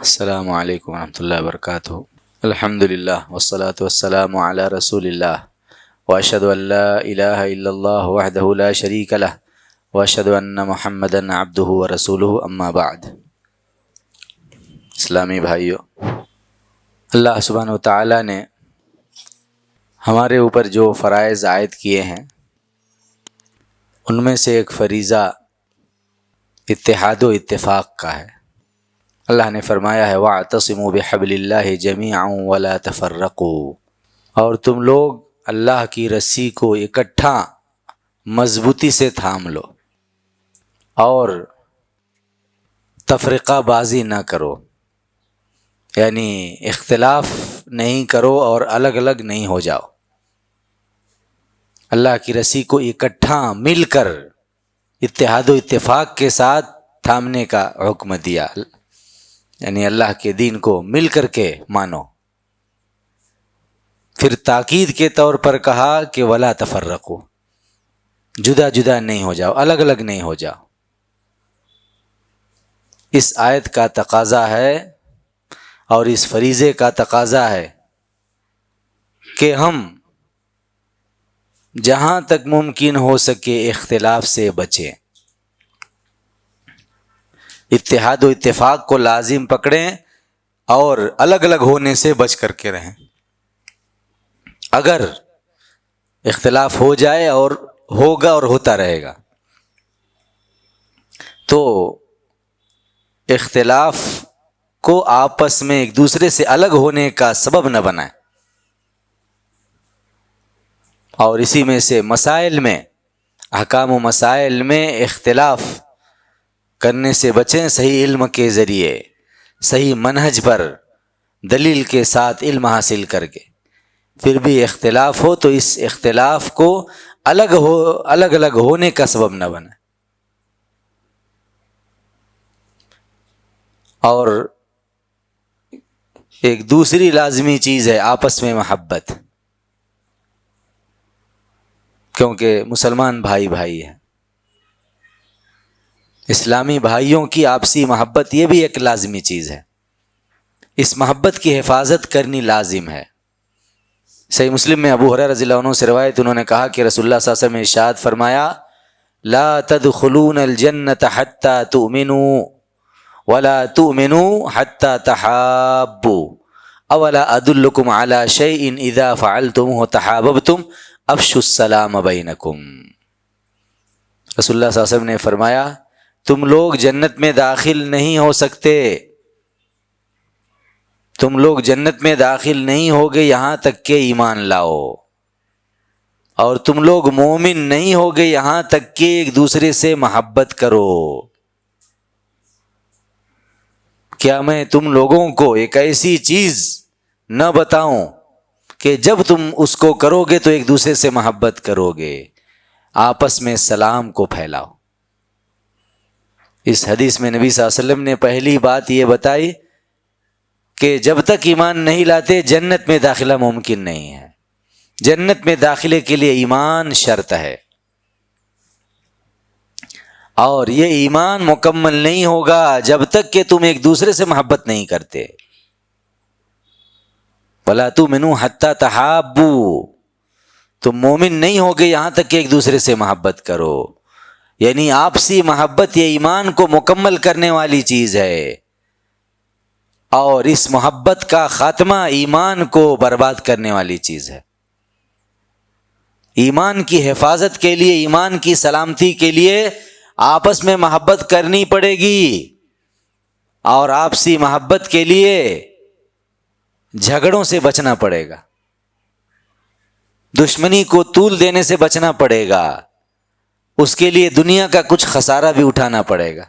السلام علیکم ورحمۃ اللہ وبرکاتہ۔ الحمد للہ والصلاة والسلام علی رسول اللہ واشہد ان لا الہ الا اللہ وحدہ لا شریک لہ واشہد ان محمدا عبدہ ورسولہ اما بعد۔ اسلامی بھائیو، اللہ سبحانہ وتعالی نے ہمارے اوپر جو فرائض عائد کیے ہیں ان میں سے ایک فریضہ اتحاد و اتفاق کا ہے۔ اللہ نے فرمایا ہے وَاعْتَصِمُوا بِحَبْلِ اللَّهِ جَمِيعًا وَلَا تَفَرَّقُوا، اور تم لوگ اللہ کی رسی کو اکٹھا مضبوطی سے تھام لو اور تفرقہ بازی نہ کرو، یعنی اختلاف نہیں کرو اور الگ الگ نہیں ہو جاؤ۔ اللہ کی رسی کو اکٹھا مل کر اتحاد و اتفاق کے ساتھ تھامنے کا حکم دیا، یعنی اللہ کے دین کو مل کر کے مانو۔ پھر تاکید کے طور پر کہا کہ ولا تفرقوا، جدا جدا نہیں ہو جاؤ، الگ الگ نہیں ہو جاؤ۔ اس آیت کا تقاضا ہے اور اس فریضے کا تقاضا ہے کہ ہم جہاں تک ممکن ہو سکے اختلاف سے بچیں، اتحاد و اتفاق کو لازم پکڑیں اور الگ الگ ہونے سے بچ کر کے رہیں۔ اگر اختلاف ہو جائے اور ہوگا اور ہوتا رہے گا تو اختلاف کو آپس میں ایک دوسرے سے الگ ہونے کا سبب نہ بنائیں، اور اسی میں سے مسائل میں، احکام و مسائل میں اختلاف کرنے سے بچیں، صحیح علم کے ذریعے، صحیح منہج پر دلیل کے ساتھ علم حاصل کر کے۔ پھر بھی اختلاف ہو تو اس اختلاف کو الگ الگ ہونے کا سبب نہ بنائیں۔ اور ایک دوسری لازمی چیز ہے آپس میں محبت، کیونکہ مسلمان بھائی بھائی ہیں، اسلامی بھائیوں کی آپسی محبت یہ بھی ایک لازمی چیز ہے، اس محبت کی حفاظت کرنی لازم ہے۔ صحیح مسلم میں ابو ہریرہ رضی اللہ عنہ سے روایت، انہوں نے کہا کہ رسول اللہ صلی اللہ علیہ وسلم نے ارشاد فرمایا لا تدخلون الجنة حتى تؤمنوا ولا تؤمنوا حتى تحابوا اولا ادلکم على شيء اذا فعلتموه تحاببتم افشوا السلام بینکم۔ رسول اللہ صلی اللہ علیہ وسلم نے فرمایا تم لوگ جنت میں داخل نہیں ہو سکتے، تم لوگ جنت میں داخل نہیں ہوگے یہاں تک کہ ایمان لاؤ، اور تم لوگ مومن نہیں ہوگے یہاں تک کہ ایک دوسرے سے محبت کرو۔ کیا میں تم لوگوں کو ایک ایسی چیز نہ بتاؤں کہ جب تم اس کو کرو گے تو ایک دوسرے سے محبت کرو گے، آپس میں سلام کو پھیلاؤ۔ اس حدیث میں نبی صلی اللہ علیہ وسلم نے پہلی بات یہ بتائی کہ جب تک ایمان نہیں لاتے جنت میں داخلہ ممکن نہیں ہے، جنت میں داخلے کے لیے ایمان شرط ہے، اور یہ ایمان مکمل نہیں ہوگا جب تک کہ تم ایک دوسرے سے محبت نہیں کرتے۔ وَلَا تُؤْمِنُوا حَتَّى تَحَابُّوا، تم مومن نہیں ہوگے یہاں تک کہ ایک دوسرے سے محبت کرو، یعنی آپسی محبت یہ ایمان کو مکمل کرنے والی چیز ہے، اور اس محبت کا خاتمہ ایمان کو برباد کرنے والی چیز ہے۔ ایمان کی حفاظت کے لیے، ایمان کی سلامتی کے لیے آپس میں محبت کرنی پڑے گی، اور آپسی محبت کے لیے جھگڑوں سے بچنا پڑے گا، دشمنی کو طول دینے سے بچنا پڑے گا، اس کے لیے دنیا کا کچھ خسارہ بھی اٹھانا پڑے گا،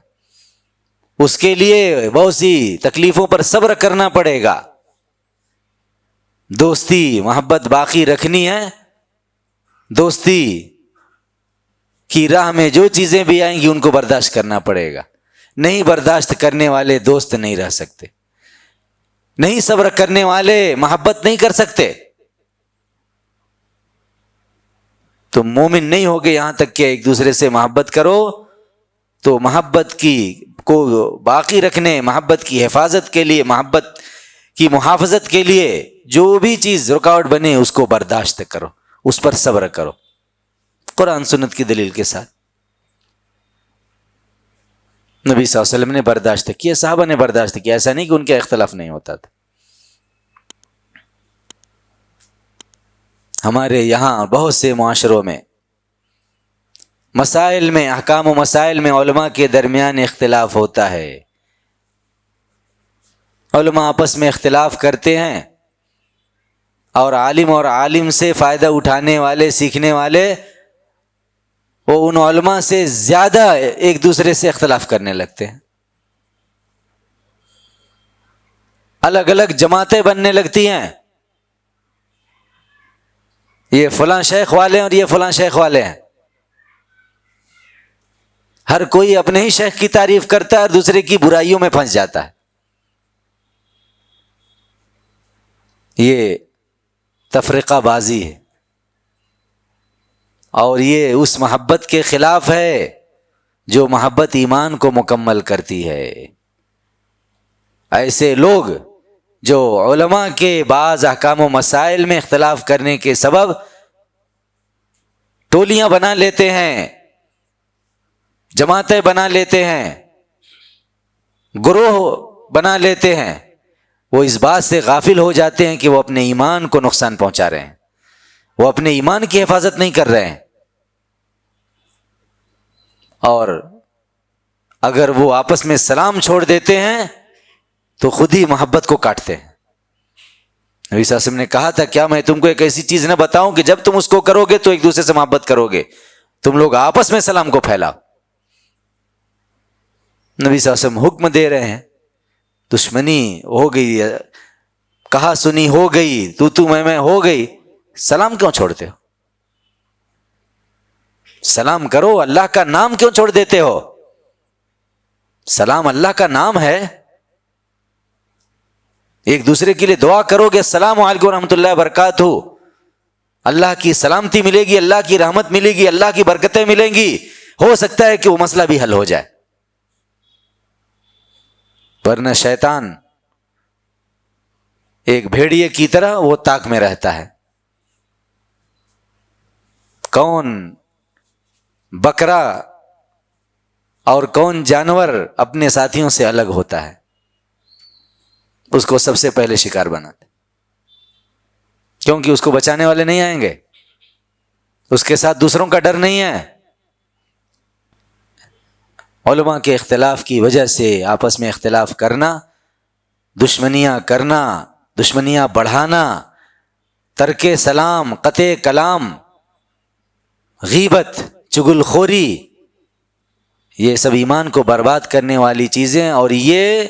اس کے لیے بہت سی تکلیفوں پر صبر کرنا پڑے گا۔ دوستی محبت باقی رکھنی ہے، دوستی کی راہ میں جو چیزیں بھی آئیں گی ان کو برداشت کرنا پڑے گا، نہیں برداشت کرنے والے دوست نہیں رہ سکتے، نہیں صبر کرنے والے محبت نہیں کر سکتے۔ تم مومن نہیں ہوگے یہاں تک کہ ایک دوسرے سے محبت کرو، تو محبت کی کو باقی رکھنے، محبت کی حفاظت کے لیے، محبت کی محافظت کے لیے جو بھی چیز رکاوٹ بنے اس کو برداشت کرو، اس پر صبر کرو، قرآن سنت کی دلیل کے ساتھ۔ نبی صلی اللہ علیہ وسلم نے برداشت کیا، صحابہ نے برداشت کیا، ایسا نہیں کہ ان کا اختلاف نہیں ہوتا تھا۔ ہمارے یہاں بہت سے معاشروں میں مسائل میں، احکام و مسائل میں علماء کے درمیان اختلاف ہوتا ہے، علماء آپس میں اختلاف کرتے ہیں، اور عالم سے فائدہ اٹھانے والے، سیکھنے والے، وہ ان علماء سے زیادہ ایک دوسرے سے اختلاف کرنے لگتے ہیں، الگ الگ جماعتیں بننے لگتی ہیں، یہ فلاں شیخ والے ہیں اور یہ فلاں شیخ والے ہیں، ہر کوئی اپنے ہی شیخ کی تعریف کرتا ہے اور دوسرے کی برائیوں میں پھنس جاتا ہے۔ یہ تفرقہ بازی ہے، اور یہ اس محبت کے خلاف ہے جو محبت ایمان کو مکمل کرتی ہے۔ ایسے لوگ جو علماء کے بعض احکام و مسائل میں اختلاف کرنے کے سبب ٹولیاں بنا لیتے ہیں، جماعتیں بنا لیتے ہیں، گروہ بنا لیتے ہیں، وہ اس بات سے غافل ہو جاتے ہیں کہ وہ اپنے ایمان کو نقصان پہنچا رہے ہیں، وہ اپنے ایمان کی حفاظت نہیں کر رہے ہیں، اور اگر وہ آپس میں سلام چھوڑ دیتے ہیں تو خود ہی محبت کو کاٹتے ہیں۔ نبی صلی اللہ علیہ وسلم نے کہا تھا، کیا میں تم کو ایک ایسی چیز نہ بتاؤں کہ جب تم اس کو کرو گے تو ایک دوسرے سے محبت کرو گے، تم لوگ آپس میں سلام کو پھیلاؤ۔ نبی صلی اللہ علیہ وسلم حکم دے رہے ہیں، دشمنی ہو گئی، کہا سنی ہو گئی، تو میں ہو گئی، سلام کیوں چھوڑتے ہو؟ سلام کرو، اللہ کا نام کیوں چھوڑ دیتے ہو؟ سلام اللہ کا نام ہے، ایک دوسرے کے لیے دعا کرو گے، السلام علیکم ورحمۃ اللہ وبرکاتہ، اللہ کی سلامتی ملے گی، اللہ کی رحمت ملے گی، اللہ کی برکتیں ملیں گی، ہو سکتا ہے کہ وہ مسئلہ بھی حل ہو جائے۔ ورنہ شیطان ایک بھیڑیے کی طرح وہ تاک میں رہتا ہے، کون بکرا اور کون جانور اپنے ساتھیوں سے الگ ہوتا ہے اس کو سب سے پہلے شکار بناتے، کیونکہ اس کو بچانے والے نہیں آئیں گے، اس کے ساتھ دوسروں کا ڈر نہیں ہے۔ علماء کے اختلاف کی وجہ سے آپس میں اختلاف کرنا، دشمنیاں کرنا، دشمنیاں بڑھانا، ترک سلام، قطع کلام، غیبت، چغل خوری، یہ سب ایمان کو برباد کرنے والی چیزیں، اور یہ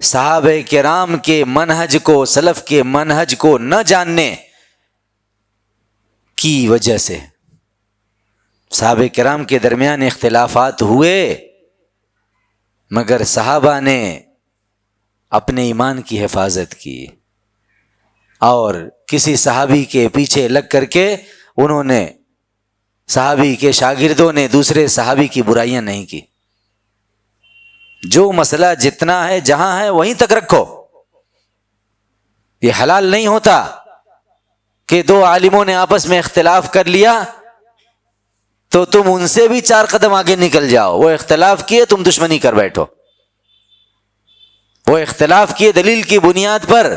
صحابہ کرام کے منہج کو، سلف کے منہج کو نہ جاننے کی وجہ سے صحابہ کرام کے درمیان اختلافات ہوئے، مگر صحابہ نے اپنے ایمان کی حفاظت کی، اور کسی صحابی کے پیچھے لگ کر کے انہوں نے، صحابی کے شاگردوں نے دوسرے صحابی کی برائیاں نہیں کی۔ جو مسئلہ جتنا ہے، جہاں ہے وہیں تک رکھو، یہ حلال نہیں ہوتا کہ دو عالموں نے آپس میں اختلاف کر لیا تو تم ان سے بھی 4 قدم آگے نکل جاؤ، وہ اختلاف کیے تم دشمنی کر بیٹھو، وہ اختلاف کیے دلیل کی بنیاد پر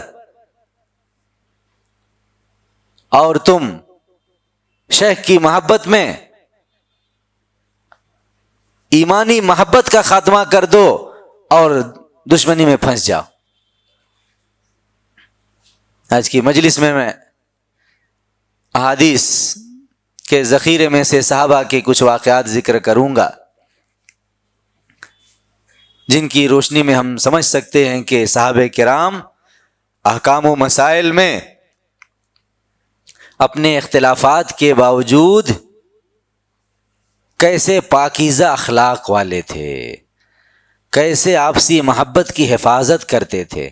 اور تم شیخ کی محبت میں ایمانی محبت کا خاتمہ کر دو اور دشمنی میں پھنس جاؤ۔ آج کی مجلس میں احادیث کے ذخیرے میں سے صحابہ کے کچھ واقعات ذکر کروں گا جن کی روشنی میں ہم سمجھ سکتے ہیں کہ صحابہ کرام احکام و مسائل میں اپنے اختلافات کے باوجود کیسے پاکیزہ اخلاق والے تھے، کیسے آپسی محبت کی حفاظت کرتے تھے،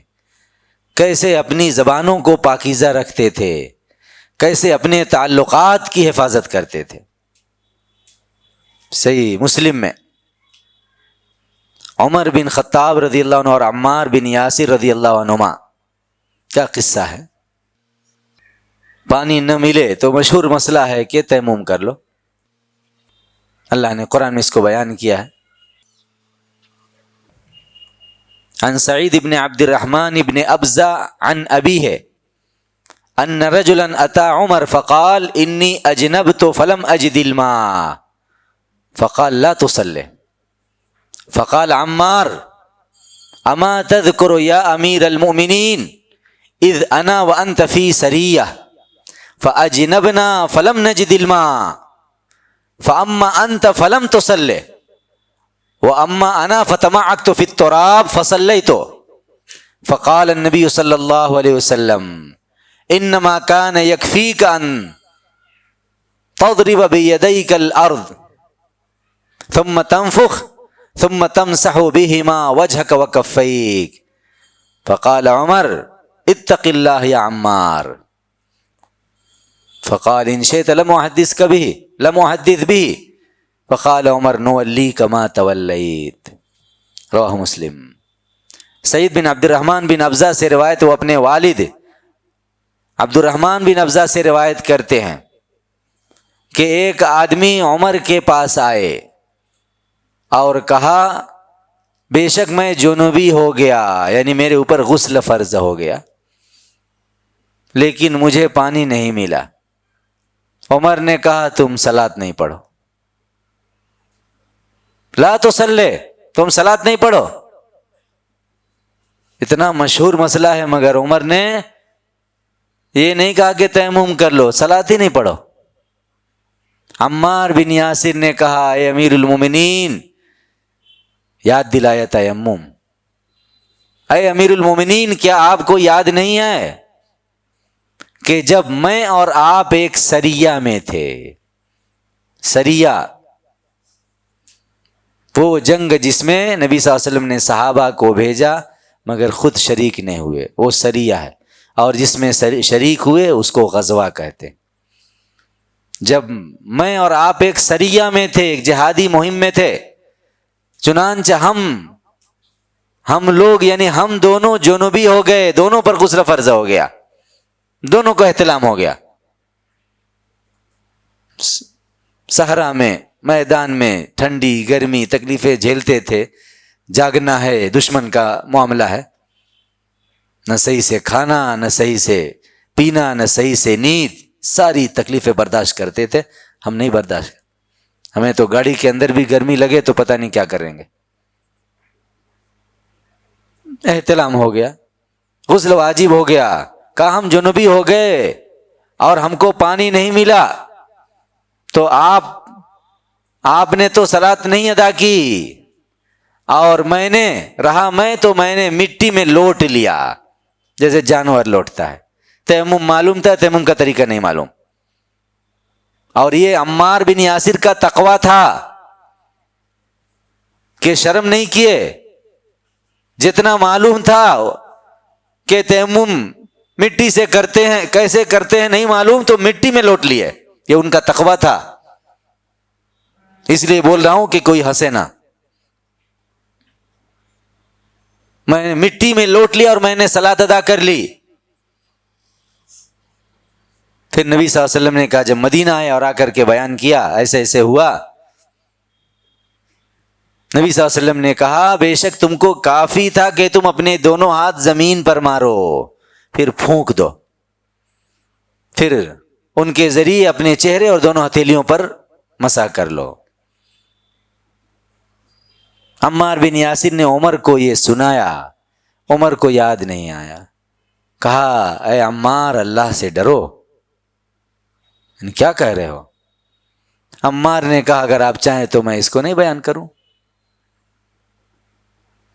کیسے اپنی زبانوں کو پاکیزہ رکھتے تھے، کیسے اپنے تعلقات کی حفاظت کرتے تھے۔ صحیح مسلم میں عمر بن خطاب رضی اللہ عنہ اور عمار بن یاسر رضی اللہ عنہما، کیا قصہ ہے. پانی نہ ملے تو مشہور مسئلہ ہے کہ تیمم کر لو. اللہ نے قرآن میں اس کو بیان کیا ہے. عن سعید بن عبد الرحمن بن ابزہ عن ابیہ ان رجلا اتى عمر فقال انی اجنبت فلم اجد الماء فقال لا تصلي فقال عمار اما تذكر يا امير المؤمنين اذ انا وانت في سريه فاجنبنا فلم نجد الماء فاما انت فلم تصلي واما انا فتمعكت في التراب فصليت. فقال النبي صلى الله عليه وسلم انما كان يكفيك ان تضرب بيديك الارض ثم تنفخ ثم تمسح بهما وجهك وكفيك. فقال عمر اتق الله يا عمار. فقال ان شئت لم احدث به. فقال عمر نوليك ما توليت. رواہ مسلم. سعید بن عبد الرحمن بن ابزہ سے روایت، وہ اپنے والد عبد الرحمن بن ابزہ سے روایت کرتے ہیں کہ ایک آدمی عمر کے پاس آئے اور کہا بے شک میں جنوبی ہو گیا، یعنی میرے اوپر غسل فرض ہو گیا، لیکن مجھے پانی نہیں ملا. عمر نے کہا تم صلاۃ نہیں پڑھو، لا تصلی، تم صلاۃ نہیں پڑھو. اتنا مشہور مسئلہ ہے، مگر عمر نے یہ نہیں کہا کہ تیمم کر لو، صلاۃ ہی نہیں پڑھو. عمار بن یاسر نے کہا اے امیر المومنین، یاد دلایا تیمم. اے امیر المومنین، کیا آپ کو یاد نہیں ہے کہ جب میں اور آپ ایک سریہ میں تھے؟ سریہ وہ جنگ جس میں نبی صلی اللہ علیہ وسلم نے صحابہ کو بھیجا مگر خود شریک نہیں ہوئے، وہ سریہ ہے. اور جس میں شریک ہوئے اس کو غزوہ کہتے. جب میں اور آپ ایک سریہ میں تھے، ایک جہادی مہم میں تھے، چنانچہ ہم لوگ یعنی ہم دونوں جنوبی ہو گئے، دونوں پر غسل فرض ہو گیا، دونوں کو احتلام ہو گیا. صحرا میں، میدان میں، ٹھنڈی گرمی تکلیفیں جھیلتے تھے، جاگنا ہے، دشمن کا معاملہ ہے، نہ صحیح سے کھانا، نہ صحیح سے پینا، نہ صحیح سے نیند، ساری تکلیفیں برداشت کرتے تھے. ہم نہیں برداشت، ہمیں تو گاڑی کے اندر بھی گرمی لگے تو پتہ نہیں کیا کریں گے. احتلام ہو گیا، غسل واجب ہو گیا، کہا ہم جنوبی ہو گئے اور ہم کو پانی نہیں ملا تو آپ نے تو صلاۃ نہیں ادا کی، اور میں نے مٹی میں لوٹ لیا جیسے جانور لوٹتا ہے. تیمم معلوم تھا، تیمم کا طریقہ نہیں معلوم. اور یہ عمار بن یاسر کا تقویٰ تھا کہ شرم نہیں کیے. جتنا معلوم تھا کہ تیمم مٹی سے کرتے ہیں، کیسے کرتے ہیں نہیں معلوم، تو مٹی میں لوٹ لیے. یہ ان کا تقویٰ تھا. اس لیے بول رہا ہوں کہ کوئی ہنسے نہ. میں نے مٹی میں لوٹ لیا اور میں نے صلاۃ ادا کر لی. پھر نبی صلی اللہ علیہ وسلم نے کہا، جب مدینہ آئے اور آ کر کے بیان کیا ایسے ایسے ہوا، نبی صلی اللہ علیہ وسلم نے کہا بے شک تم کو کافی تھا کہ تم اپنے دونوں ہاتھ زمین پر مارو، پھر پھونک دو، پھر ان کے ذریعے اپنے چہرے اور دونوں ہتھیلیوں پر مسح کر لو. عمار بن یاسر نے عمر کو یہ سنایا، عمر کو یاد نہیں آیا. کہا اے عمار، اللہ سے ڈرو، کیا کہہ رہے ہو؟ عمار نے کہا اگر آپ چاہیں تو میں اس کو نہیں بیان کروں.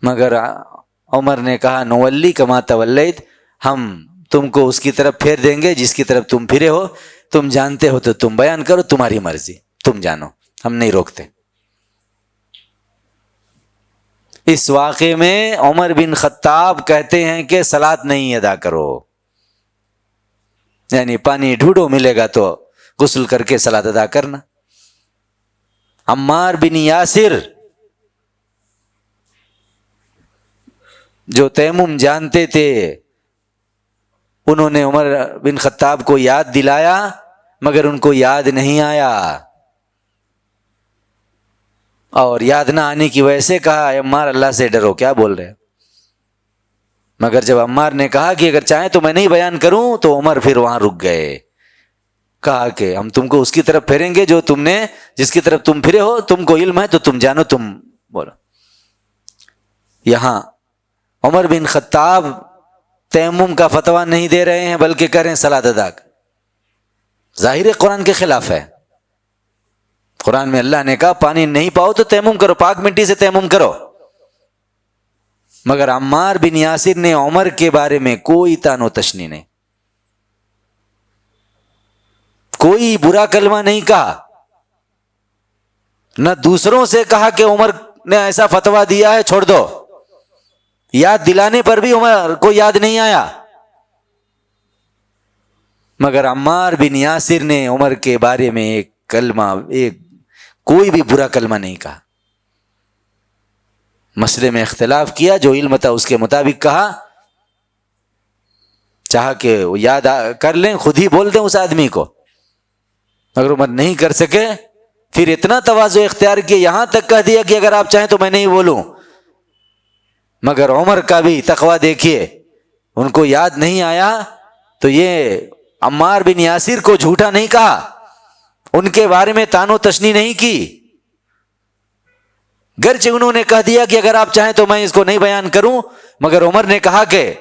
مگر عمر نے کہا نولی کما تولیت، ہم تم کو اس کی طرف پھیر دیں گے جس کی طرف تم پھرے ہو. تم جانتے ہو تو تم بیان کرو، تمہاری مرضی، تم جانو، ہم نہیں روکتے. اس واقعے میں عمر بن خطاب کہتے ہیں کہ صلاۃ نہیں ادا کرو، یعنی پانی ڈھونڈو، ملے گا تو غسل کر کے صلاۃ ادا کرنا. عمار بن یاسر جو تیمم جانتے تھے انہوں نے عمر بن خطاب کو یاد دلایا مگر ان کو یاد نہیں آیا، اور یاد نہ آنے کی وجہ سے کہا اے عمار اللہ سے ڈرو، کیا بول رہے ہیں؟ مگر جب عمار نے کہا کہ اگر چاہیں تو میں نہیں بیان کروں، تو عمر پھر وہاں رک گئے، کہا کہ ہم تم کو اس کی طرف پھیریں گے جو تم نے، جس کی طرف تم پھرے ہو، تم کو علم ہے تو تم جانو، تم بولو۔ یہاں عمر بن خطاب تیمم کا فتویٰ نہیں دے رہے ہیں بلکہ کہہ رہے ہیں صلاۃ ادا کر، ظاہر قرآن کے خلاف ہے۔ قرآن میں اللہ نے کہا پانی نہیں پاؤ تو تیمم کرو، پاک مٹی سے تیمم کرو، مگر عمار بن یاسر نے عمر کے بارے میں کوئی تان و تشنی نہیں، کوئی برا کلمہ نہیں کہا، نہ دوسروں سے کہا کہ عمر نے ایسا فتویٰ دیا ہے چھوڑ دو، یاد دلانے پر بھی عمر کو یاد نہیں آیا، مگر عمار بن یاسر نے عمر کے بارے میں ایک کلمہ، ایک کوئی بھی برا کلمہ نہیں کہا۔ مسئلے میں اختلاف کیا، جو علم تھا اس کے مطابق کہا، چاہا کہ وہ یاد کر لیں، خود ہی بول دیں اس آدمی کو، مگر عمر نہیں کر سکے، پھر اتنا تواضع اختیار کیا، یہاں تک کہہ دیا کہ اگر آپ چاہیں تو میں نہیں بولوں، مگر عمر کا بھی تقویٰ دیکھیے، ان کو یاد نہیں آیا تو یہ عمار بن یاسر کو جھوٹا نہیں کہا، ان کے بارے میں تان و تشنی نہیں کی، گرچہ انہوں نے کہہ دیا کہ اگر آپ چاہیں تو میں اس کو نہیں بیان کروں، مگر عمر نے کہا کہ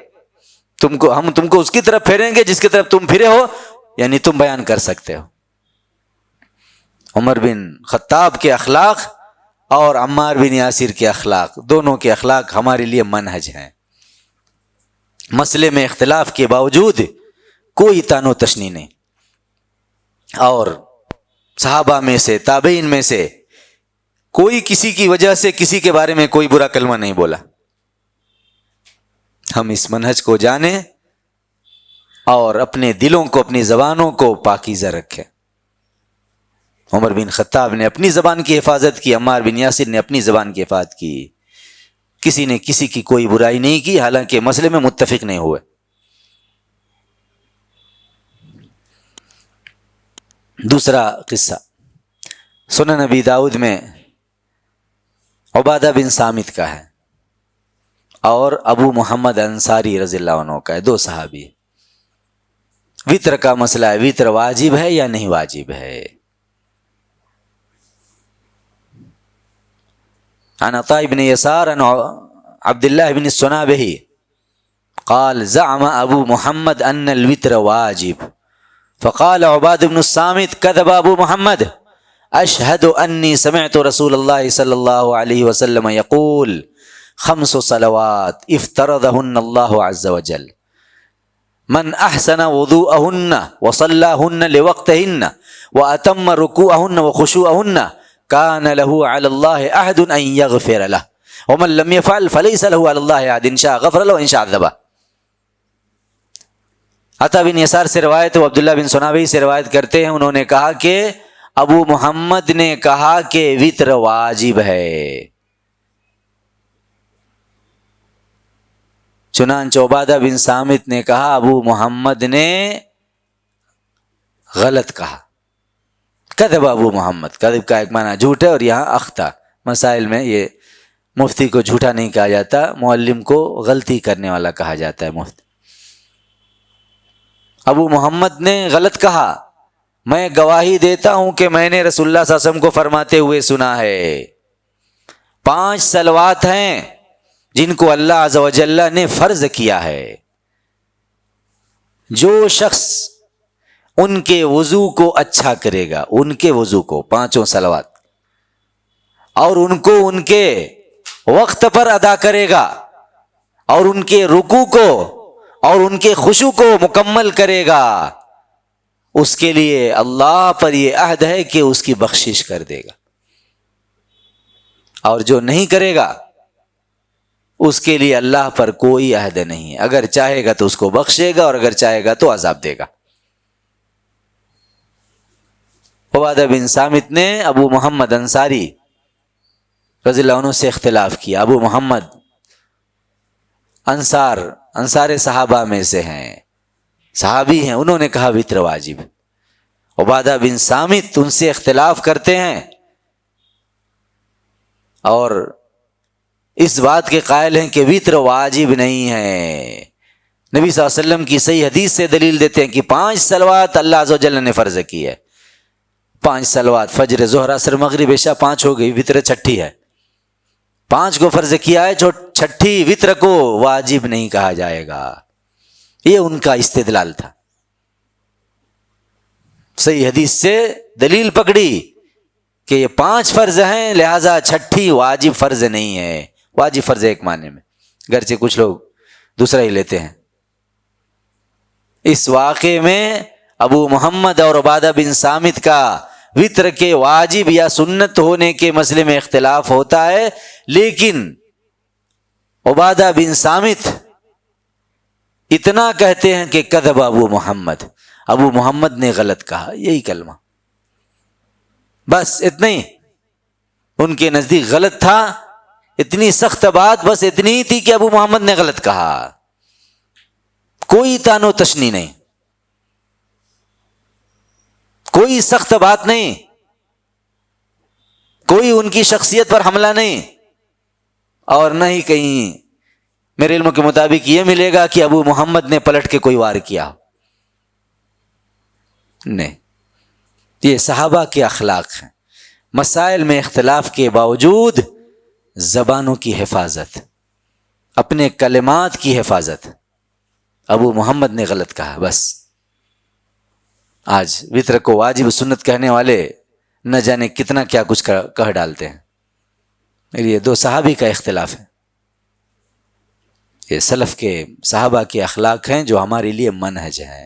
ہم تم کو اس کی طرف پھیریں گے جس کی طرف تم پھرے ہو، یعنی تم بیان کر سکتے ہو۔ عمر بن خطاب کے اخلاق اور عمار بن یاسر کے اخلاق، دونوں کے اخلاق ہمارے لیے منہج ہیں۔ مسئلے میں اختلاف کے باوجود کوئی تان و تشنی نہیں، اور صحابہ میں سے، تابعین میں سے کوئی کسی کی وجہ سے کسی کے بارے میں کوئی برا کلمہ نہیں بولا۔ ہم اس منہج کو جانیں اور اپنے دلوں کو، اپنی زبانوں کو پاکیزہ رکھیں۔ عمر بن خطاب نے اپنی زبان کی حفاظت کی، عمار بن یاسر نے اپنی زبان کی حفاظت کی، کسی نے کسی کی کوئی برائی نہیں کی، حالانکہ مسئلے میں متفق نہیں ہوئے۔ دوسرا قصہ سنن نبی داؤد میں عبادہ بن صامت کا ہے اور ابو محمد انصاری رضی اللہ عنہ کا ہے، دو صحابی۔ وطر کا مسئلہ ہے، وطر واجب ہے یا نہیں واجب ہے؟ عن عطاء بن يسار عن عبد الله بن السنابحي قال زعم ابو محمد ان الوتر واجب فقال عباد بن الصامت كذب ابو محمد اشهد اني سمعت رسول الله صلى الله عليه وسلم يقول 5 صلوات افترضهن الله عز وجل من احسن وضوءهن وصلاهن لوقتهن واتم ركوعهن وخشوعهن كان له على الله عهد ان يغفر له ومن لم يفعل فليس له على الله عهد ان شاء غفر له وان شاء عذبه۔ عطا بن یسار سے روایت ہے، عبداللہ بن سنابحی سے روایت کرتے ہیں، انہوں نے کہا کہ ابو محمد نے کہا کہ وطر واجب ہے، چنانچہ عبادہ بن صامت نے کہا ابو محمد نے غلط کہا۔ کذب ابو محمد، کذب کا ایک معنی جھوٹ ہے، اور یہاں اخطا، مسائل میں یہ مفتی کو جھوٹا نہیں کہا جاتا، معلم کو غلطی کرنے والا کہا جاتا ہے مفتی۔ ابو محمد نے غلط کہا، میں گواہی دیتا ہوں کہ میں نے رسول اللہ صلی اللہ علیہ وسلم کو فرماتے ہوئے سنا ہے 5 صلوات ہیں جن کو اللہ عز و جل نے فرض کیا ہے، جو شخص ان کے وضو کو اچھا کرے گا، ان کے وضو کو 5 صلوات، اور ان کو ان کے وقت پر ادا کرے گا، اور ان کے رکوع کو اور ان کے خشوع کو مکمل کرے گا، اس کے لیے اللہ پر یہ عہد ہے کہ اس کی بخشش کر دے گا، اور جو نہیں کرے گا اس کے لیے اللہ پر کوئی عہد نہیں ہے، اگر چاہے گا تو اس کو بخشے گا اور اگر چاہے گا تو عذاب دے گا۔ عبادہ بن صامت نے ابو محمد انصاری رضی اللہ عنہ سے اختلاف کیا۔ ابو محمد انصار صحابہ میں سے ہیں، صحابی ہیں، انہوں نے کہا وطر واجب۔ عبادہ بن صامت ان سے اختلاف کرتے ہیں اور اس بات کے قائل ہیں کہ وطر واجب نہیں ہے۔ نبی صلی اللہ علیہ وسلم کی صحیح حدیث سے دلیل دیتے ہیں کہ 5 صلوات اللہ عز و جل نے فرض کی ہے، 5 صلوات، فجر، ظہر، عصر، مغرب، عشاء، 5 ہو گئی، وطر 6 ہے، 5 کو فرض کیا ہے، جو 6 وطر کو واجب نہیں کہا جائے گا۔ یہ ان کا استدلال تھا، صحیح حدیث سے دلیل پکڑی کہ یہ 5 فرض ہیں، لہذا 6 واجب فرض نہیں ہے۔ واجب فرض ایک معنی میں، گرچہ کچھ لوگ دوسرا ہی لیتے ہیں۔ اس واقعے میں ابو محمد اور عبادہ بن صامت کا وطر کے واجب یا سنت ہونے کے مسئلے میں اختلاف ہوتا ہے، لیکن عبادہ بن صامت اتنا کہتے ہیں کہ کذب ابو محمد نے غلط کہا، یہی کلمہ، بس اتنا ہی ان کے نزدیک غلط تھا۔ اتنی سخت بات بس اتنی ہی تھی کہ ابو محمد نے غلط کہا، کوئی تانو تشنی نہیں، کوئی سخت بات نہیں، کوئی ان کی شخصیت پر حملہ نہیں، اور نہ ہی کہیں میرے علم کے مطابق یہ ملے گا کہ ابو محمد نے پلٹ کے کوئی وار کیا، نہیں۔ یہ صحابہ کے اخلاق ہیں، مسائل میں اختلاف کے باوجود زبانوں کی حفاظت، اپنے کلمات کی حفاظت۔ ابو محمد نے غلط کہا، بس۔ آج وطر کو واجب سنت کہنے والے نہ جانے کتنا کیا کچھ کہہ ڈالتے ہیں۔ یہ 2 صحابی کا اختلاف ہے، یہ سلف کے صحابہ کے اخلاق ہیں جو ہمارے لیے منہج ہے۔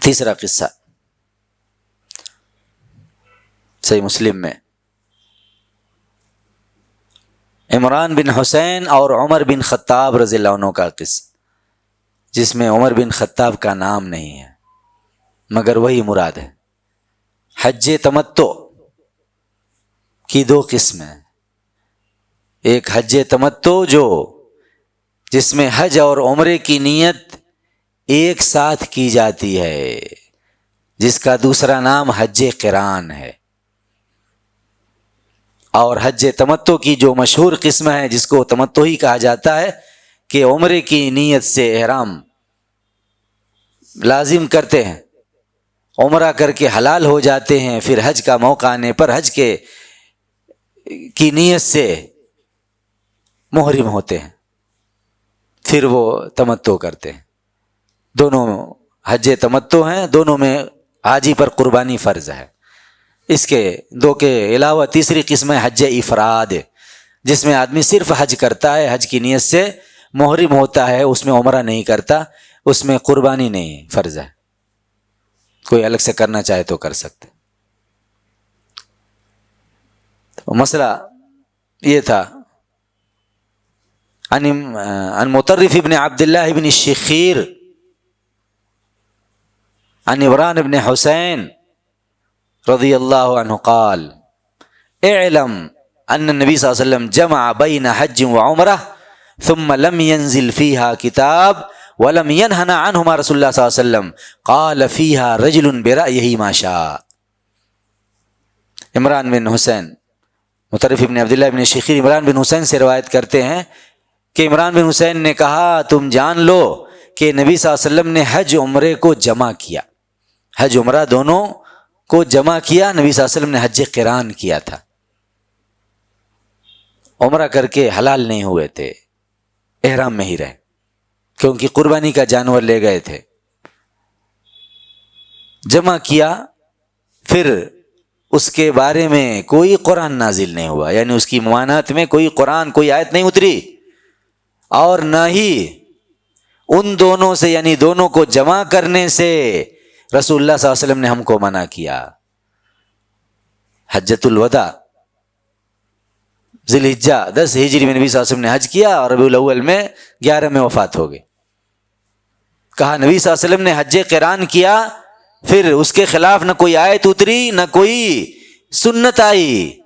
تیسرا قصہ صحیح مسلم میں عمران بن حسین اور عمر بن خطاب رضی اللہ عنہ کا قصہ، جس میں عمر بن خطاب کا نام نہیں ہے مگر وہی مراد ہے۔ حج تمتع کی 2 قسمیں، ایک حج تمتع جس میں حج اور عمرے کی نیت ایک ساتھ کی جاتی ہے، جس کا دوسرا نام حج قران ہے، اور حج تمتع کی جو مشہور قسم ہے جس کو تمتع ہی کہا جاتا ہے کہ عمرے کی نیت سے احرام لازم کرتے ہیں، عمرہ کر کے حلال ہو جاتے ہیں، پھر حج کا موقع آنے پر حج کی نیت سے محرم ہوتے ہیں، پھر وہ تمتع کرتے ہیں۔ دونوں حج تمتع ہیں، دونوں میں حاجی پر قربانی فرض ہے۔ اس کے 2 کے علاوہ تیسری قسم ہے حج افراد، جس میں آدمی صرف حج کرتا ہے، حج کی نیت سے محرم ہوتا ہے، اس میں عمرہ نہیں کرتا، اس میں قربانی نہیں فرض ہے، کوئی الگ سے کرنا چاہے تو کر سکتے۔ تو مسئلہ یہ تھا، عن مطرف ابن عبداللہ ابن الشخیر عن عمران بن حسین رضی اللہ عنہ قال اعلم ان النبی صلی اللہ علیہ وسلم جمع بین حج وعمرہ ثم لم ينزل فيها كتاب ولم ينهنا عنهما رسول اللہ صلی اللہ علیہ وسلم قال فيها رجل برأيه ما شاء۔ عمران بن حسین، مطرف ابن عبداللہ بن شخیر عمران بن حسین سے روایت کرتے ہیں کہ عمران بن حسین نے کہا تم جان لو کہ نبی صلی اللہ علیہ وسلم نے حج عمرے کو جمع کیا، حج عمرہ دونوں کو جمع کیا، نبی صلی اللہ علیہ وسلم نے حج قران کیا تھا، عمرہ کر کے حلال نہیں ہوئے تھے، احرام میں ہی رہے، کیونکہ قربانی کا جانور لے گئے تھے، جمع کیا، پھر اس کے بارے میں کوئی قرآن نازل نہیں ہوا، یعنی اس کی ممانعت میں کوئی قرآن کوئی آیت نہیں اتری، اور نہ ہی ان دونوں سے یعنی دونوں کو جمع کرنے سے رسول اللہ صلی اللہ علیہ وسلم نے ہم کو منع کیا۔ حجۃ الوداع ذی الحجہ 10 ہجری میں نبی صلی اللہ علیہ وسلم نے حج کیا اور ربیع الاول میں 11 میں وفات ہو گئی۔ کہا نبی صلی اللہ علیہ وسلم نے حج قران کیا، پھر اس کے خلاف نہ کوئی آیت اتری نہ کوئی سنت آئی،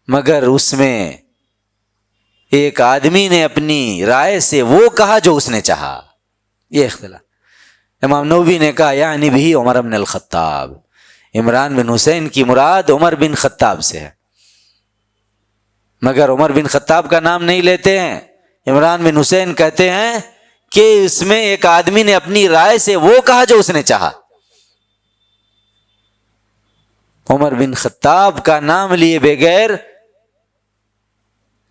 مگر اس میں ایک آدمی نے اپنی رائے سے وہ کہا جو اس نے چاہا. یہ اختلاف. امام نووی نے کہا یعنی بھی عمر بن الخطاب، عمران بن حسین کی مراد عمر بن خطاب سے ہے، مگر عمر بن خطاب کا نام نہیں لیتے ہیں، عمران بن حسین کہتے ہیں کہ اس میں ایک آدمی نے اپنی رائے سے وہ کہا جو اس نے چاہا. عمر بن خطاب کا نام لیے بغیر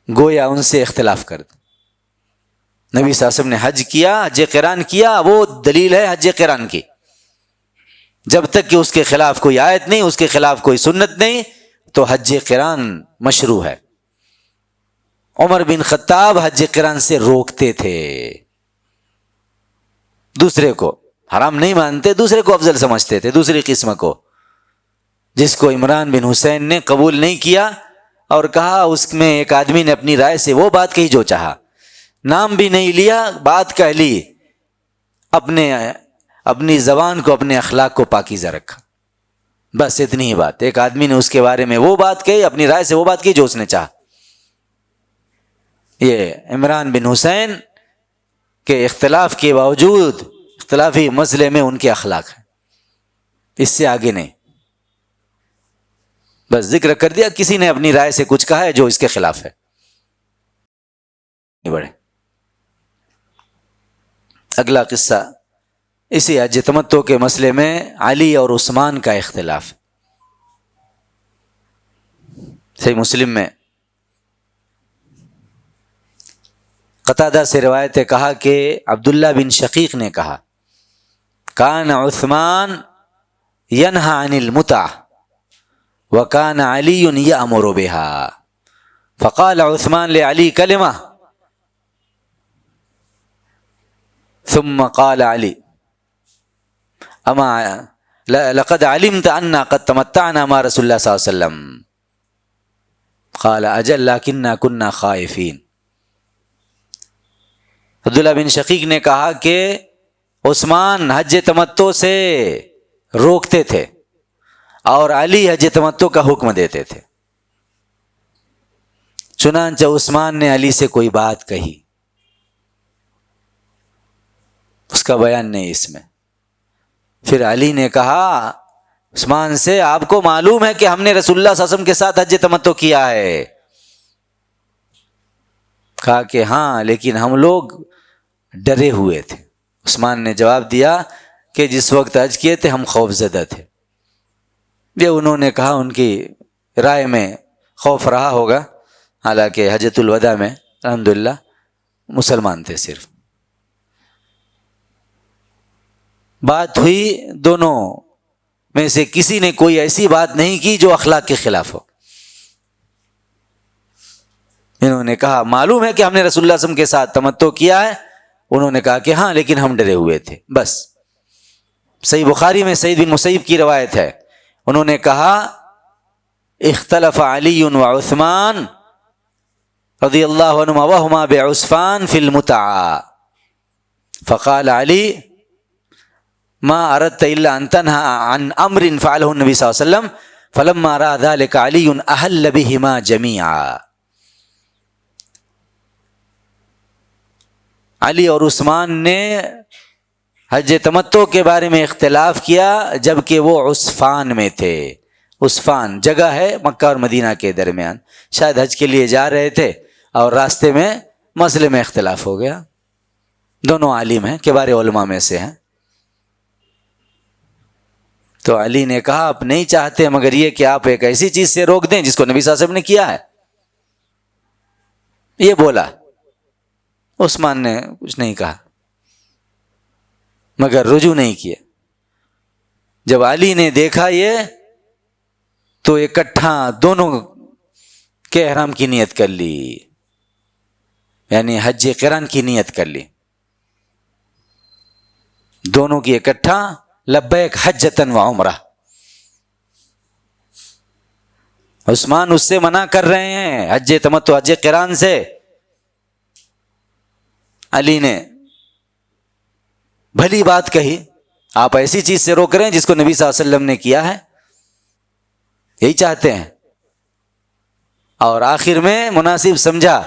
گویا ان سے اختلاف کر دو. نبی صلی اللہ علیہ وسلم نے حج کیا، حج قران کیا، وہ دلیل ہے حج قران کی. جب تک کہ اس کے خلاف کوئی آیت نہیں، اس کے خلاف کوئی سنت نہیں، تو حج قران مشروع ہے. عمر بن خطاب حج قران سے روکتے تھے، دوسرے کو حرام نہیں مانتے، دوسرے کو افضل سمجھتے تھے، دوسری قسم کو، جس کو عمران بن حسین نے قبول نہیں کیا اور کہا اس میں ایک آدمی نے اپنی رائے سے وہ بات کہی جو چاہا، نام بھی نہیں لیا، بات کہہ لی، اپنی زبان کو، اپنے اخلاق کو پاکیزہ رکھا، بس اتنی ہی بات. ایک آدمی نے اس کے بارے میں وہ بات کہی، اپنی رائے سے وہ بات کی جو اس نے چاہا. یہ عمران بن حسین کے اختلاف کے باوجود اختلافی مسئلے میں ان کے اخلاق ہیں، اس سے آگے نہیں. بس ذکر کر دیا کسی نے اپنی رائے سے کچھ کہا ہے جو اس کے خلاف ہے. بڑھے اگلا قصہ اسی حج تمتع کے مسئلے میں علی اور عثمان کا اختلاف. صحیح مسلم میں قتادہ سے روایت ہے، کہا کہ عبداللہ بن شقیق نے کہا کان عثمان ینہی عن المتع وکان علی یأمر بها فقال عثمان لعلی کلمہ ثم قال علی اما لقد علمت انا قد تمتعنا مع رسول اللہ صلی اللہ علیہ وسلم قال اجل لکننا كنا خائفین. عبداللہ بن شقیق نے کہا کہ عثمان حج تمتع سے روکتے تھے اور علی حج تمتع کا حکم دیتے تھے. چنانچہ عثمان نے علی سے کوئی بات کہی، اس کا بیان نہیں اس میں. پھر علی نے کہا عثمان سے آپ کو معلوم ہے کہ ہم نے رسول اللہ صلی اللہ علیہ وسلم کے ساتھ حج تمتع کیا ہے؟ کہا کہ ہاں، لیکن ہم لوگ ڈرے ہوئے تھے. عثمان نے جواب دیا کہ جس وقت حج کیے تھے ہم خوف زدہ تھے. یہ انہوں نے کہا ان کی رائے میں خوف رہا ہوگا، حالانکہ حجۃ الوداع میں الحمدللہ مسلمان تھے صرف. بات ہوئی، دونوں میں سے کسی نے کوئی ایسی بات نہیں کی جو اخلاق کے خلاف ہو. انہوں نے کہا معلوم ہے کہ ہم نے رسول اللہ صلی اللہ علیہ وسلم کے ساتھ تمتع کیا ہے. انہوں نے کہا کہ ہاں لیکن ہم ڈرے ہوئے تھے بس. صحیح بخاری میں سعید بن مسیب کی روایت ہے، انہوں نے کہا اختلف علی و عثمان رضی اللہ عنہما وہما بعسفان فی المتع فقال علی ما اردت الا ان تنهى عن امر فعله النبي صلی اللہ علیہ وسلم فلما راى ذلك علی احل بهما جميعا. علی اور عثمان نے حج تمتع کے بارے میں اختلاف کیا جبکہ وہ عسفان میں تھے. عسفان جگہ ہے مکہ اور مدینہ کے درمیان، شاید حج کے لیے جا رہے تھے اور راستے میں مسئلے میں اختلاف ہو گیا. دونوں عالم ہیں، کبار علماء میں سے ہیں. تو علی نے کہا آپ نہیں چاہتے مگر یہ کہ آپ ایک ایسی چیز سے روک دیں جس کو نبی صلی اللہ علیہ وسلم نے کیا ہے. یہ بولا. عثمان نے کچھ نہیں کہا مگر رجوع نہیں کیا. جب علی نے دیکھا یہ تو اکٹھا دونوں کے احرام کی نیت کر لی، یعنی حج قران کی نیت کر لی. دونوں کی اکٹھا لبیک حجتاً و عمرہ. عثمان اس سے منع کر رہے ہیں حج تمتع حج قران سے. علی نے بھلی بات کہی، آپ ایسی چیز سے روک رہے ہیں جس کو نبی صلی اللہ علیہ وسلم نے کیا ہے، یہی چاہتے ہیں. اور آخر میں مناسب سمجھا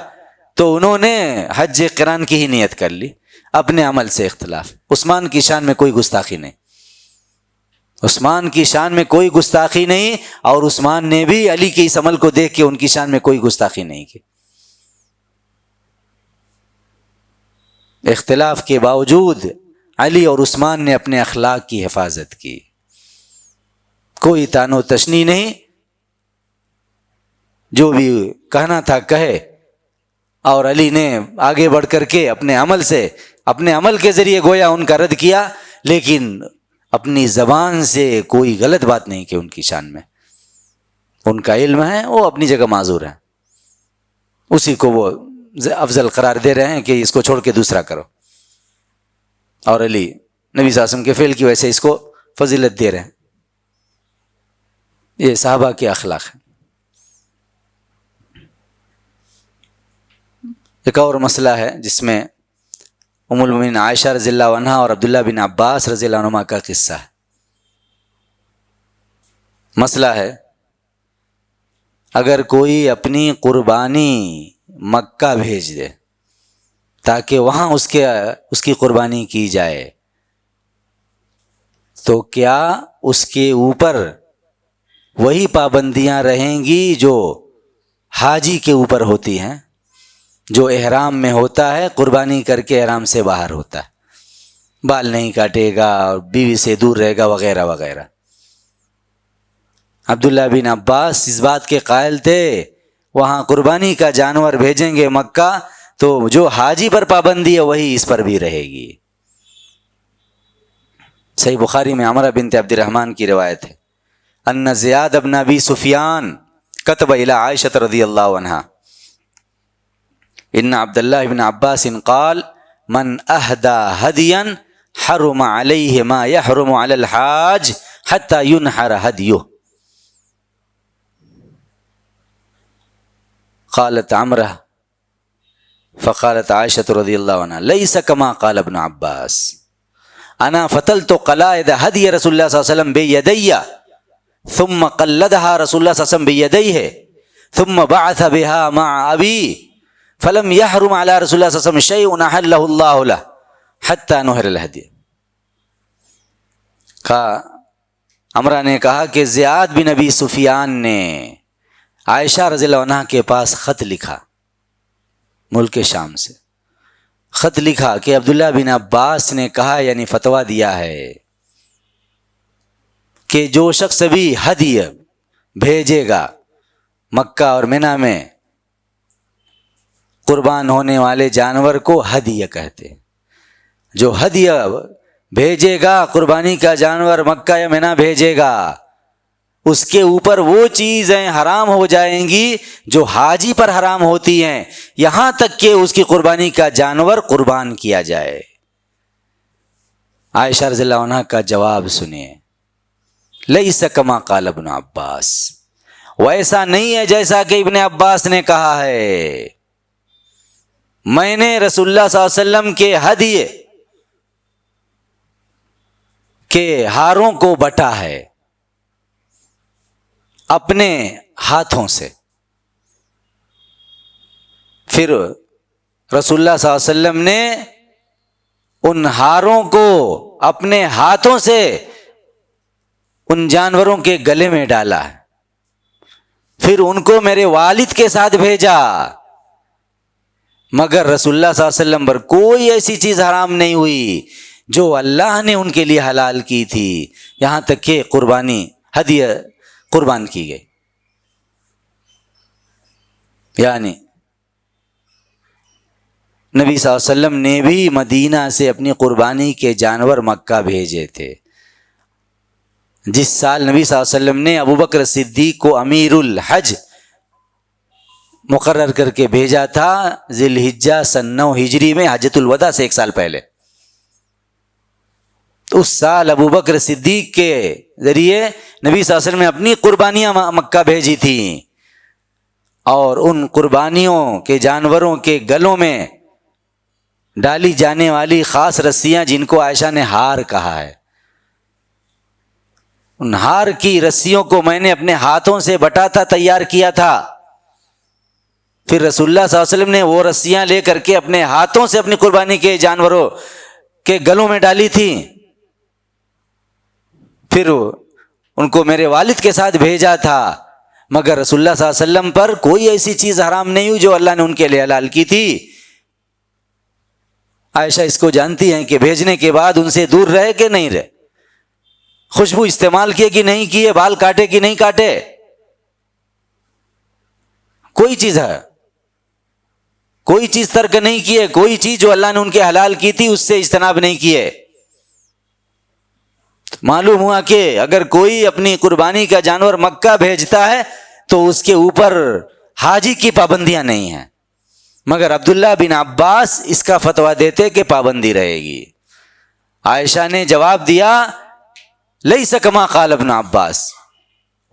تو انہوں نے حج قران کی ہی نیت کر لی، اپنے عمل سے اختلاف۔ عثمان کی شان میں کوئی گستاخی نہیں، عثمان کی شان میں کوئی گستاخی نہیں، اور عثمان نے بھی علی کے اس عمل کو دیکھ کے ان کی شان میں کوئی گستاخی نہیں کی۔ اختلاف کے باوجود علی اور عثمان نے اپنے اخلاق کی حفاظت کی، کوئی تان و تشنی نہیں، جو بھی کہنا تھا کہے، اور علی نے آگے بڑھ کر کے اپنے عمل کے ذریعے گویا ان کا رد کیا، لیکن اپنی زبان سے کوئی غلط بات نہیں کی ان کی شان میں۔ ان کا علم ہے، وہ اپنی جگہ معذور ہے، اسی کو وہ افضل قرار دے رہے ہیں کہ اس کو چھوڑ کے دوسرا کرو، اور علی نبی صلی اللہ علیہ وسلم کے فعل کی وجہ سے اس کو فضیلت دے رہے ہیں۔ یہ صحابہ کے اخلاق ہیں۔ ایک اور مسئلہ ہے جس میں ام المومنین عائشہ رضی اللہ عنہا اور عبداللہ بن عباس رضی اللہ عنہما کا قصہ ہے۔ مسئلہ ہے، اگر کوئی اپنی قربانی مکہ بھیج دے تاکہ وہاں اس کی قربانی کی جائے، تو کیا اس کے اوپر وہی پابندیاں رہیں گی جو حاجی کے اوپر ہوتی ہیں، جو احرام میں ہوتا ہے، قربانی کر کے احرام سے باہر ہوتا ہے، بال نہیں کاٹے گا، بیوی سے دور رہے گا، وغیرہ وغیرہ۔ عبداللہ بن عباس اس بات کے قائل تھے، وہاں قربانی کا جانور بھیجیں گے مکہ تو جو حاجی پر پابندی ہے وہی اس پر بھی رہے گی۔ صحیح بخاری میں عمرہ بنت عبد الرحمن کی روایت ہے، ان زیاد بن ابی سفیان کتب الی عائشہ رضی اللہ عنہا ان عبداللہ بن عباس قال من اہدى ہدیا حرم علیہ ما یحرم علی الحاج حتی ینحر ہدیہ۔ قالت عمرہ فقالت عائشة رضی اللہ عنہ لیس کما قال ابن عباس انا فتلت قلائد ہدی رسول اللہ صلی اللہ علیہ وسلم بیدی ثم قلدها رسول اللہ صلی اللہ علیہ وسلم بیدیہ ثم بعث بها مع ابی فلم يحرم على رسول الله صلی اللہ علیہ وسلم شيء احله الله له حتى نحر الهدي۔ عمرہ نے کہا کہ زیاد بن ابی سفیان نے عائشہ رضی اللہ عنہ کے پاس خط لکھا، ملک شام سے خط لکھا کہ عبداللہ بن عباس نے کہا، یعنی فتویٰ دیا ہے کہ جو شخص بھی ہدیہ بھیجے گا مکہ اور منی میں قربان ہونے والے جانور کو ہدیہ کہتے ہیں، جو ہدیہ بھیجے گا قربانی کا جانور مکہ یا منی بھیجے گا، اس کے اوپر وہ چیزیں حرام ہو جائیں گی جو حاجی پر حرام ہوتی ہیں، یہاں تک کہ اس کی قربانی کا جانور قربان کیا جائے۔ عائشہ رضی اللہ عنہ کا جواب سنیے، لیس کما قال ابن عباس، ویسا نہیں ہے جیسا کہ ابن عباس نے کہا ہے، میں نے رسول اللہ صلی اللہ علیہ وسلم کے ہدیے کے ہاروں کو بٹا ہے اپنے ہاتھوں سے، پھر رسول اللہ صلی اللہ علیہ وسلم نے ان ہاروں کو اپنے ہاتھوں سے ان جانوروں کے گلے میں ڈالا ہے، پھر ان کو میرے والد کے ساتھ بھیجا، مگر رسول اللہ صلی اللہ علیہ وسلم پر کوئی ایسی چیز حرام نہیں ہوئی جو اللہ نے ان کے لیے حلال کی تھی، یہاں تک کہ قربانی ہدیہ قربان کی گئی۔ یعنی نبی صلی اللہ علیہ وسلم نے بھی مدینہ سے اپنی قربانی کے جانور مکہ بھیجے تھے۔ جس سال نبی صلی اللہ علیہ وسلم نے ابو بکر صدیق کو امیر الحج مقرر کر کے بھیجا تھا، ذی الحجہ سن 9 ہجری میں، حجۃ الوداع سے 1 سال پہلے، اس سال ابو بکر صدیق کے ذریعے نبی صلی اللہ علیہ وسلم نے اپنی قربانیاں مکہ بھیجی تھیں، اور ان قربانیوں کے جانوروں کے گلوں میں ڈالی جانے والی خاص رسیاں جن کو عائشہ نے ہار کہا ہے، ان ہار کی رسیوں کو میں نے اپنے ہاتھوں سے بٹا تھا، تیار کیا تھا، پھر رسول اللہ صلی اللہ علیہ وسلم نے وہ رسیاں لے کر کے اپنے ہاتھوں سے اپنی قربانی کے جانوروں کے گلوں میں ڈالی تھی، پھر ان کو میرے والد کے ساتھ بھیجا تھا، مگر رسول اللہ صلی اللہ علیہ وسلم پر کوئی ایسی چیز حرام نہیں ہوئی جو اللہ نے ان کے لیے حلال کی تھی۔ عائشہ اس کو جانتی ہیں کہ بھیجنے کے بعد ان سے دور رہے کہ نہیں رہے، خوشبو استعمال کیے کہ نہیں کیے، بال کاٹے کہ نہیں کاٹے، کوئی چیز ہے، کوئی چیز ترک نہیں کیے، کوئی چیز جو اللہ نے ان کے حلال کی تھی اس سے اجتناب نہیں کیے۔ معلوم ہوا کہ اگر کوئی اپنی قربانی کا جانور مکہ بھیجتا ہے تو اس کے اوپر حاجی کی پابندیاں نہیں ہیں، مگر عبداللہ بن عباس اس کا فتویٰ دیتے کہ پابندی رہے گی۔ عائشہ نے جواب دیا لیس کما قال ابن عباس،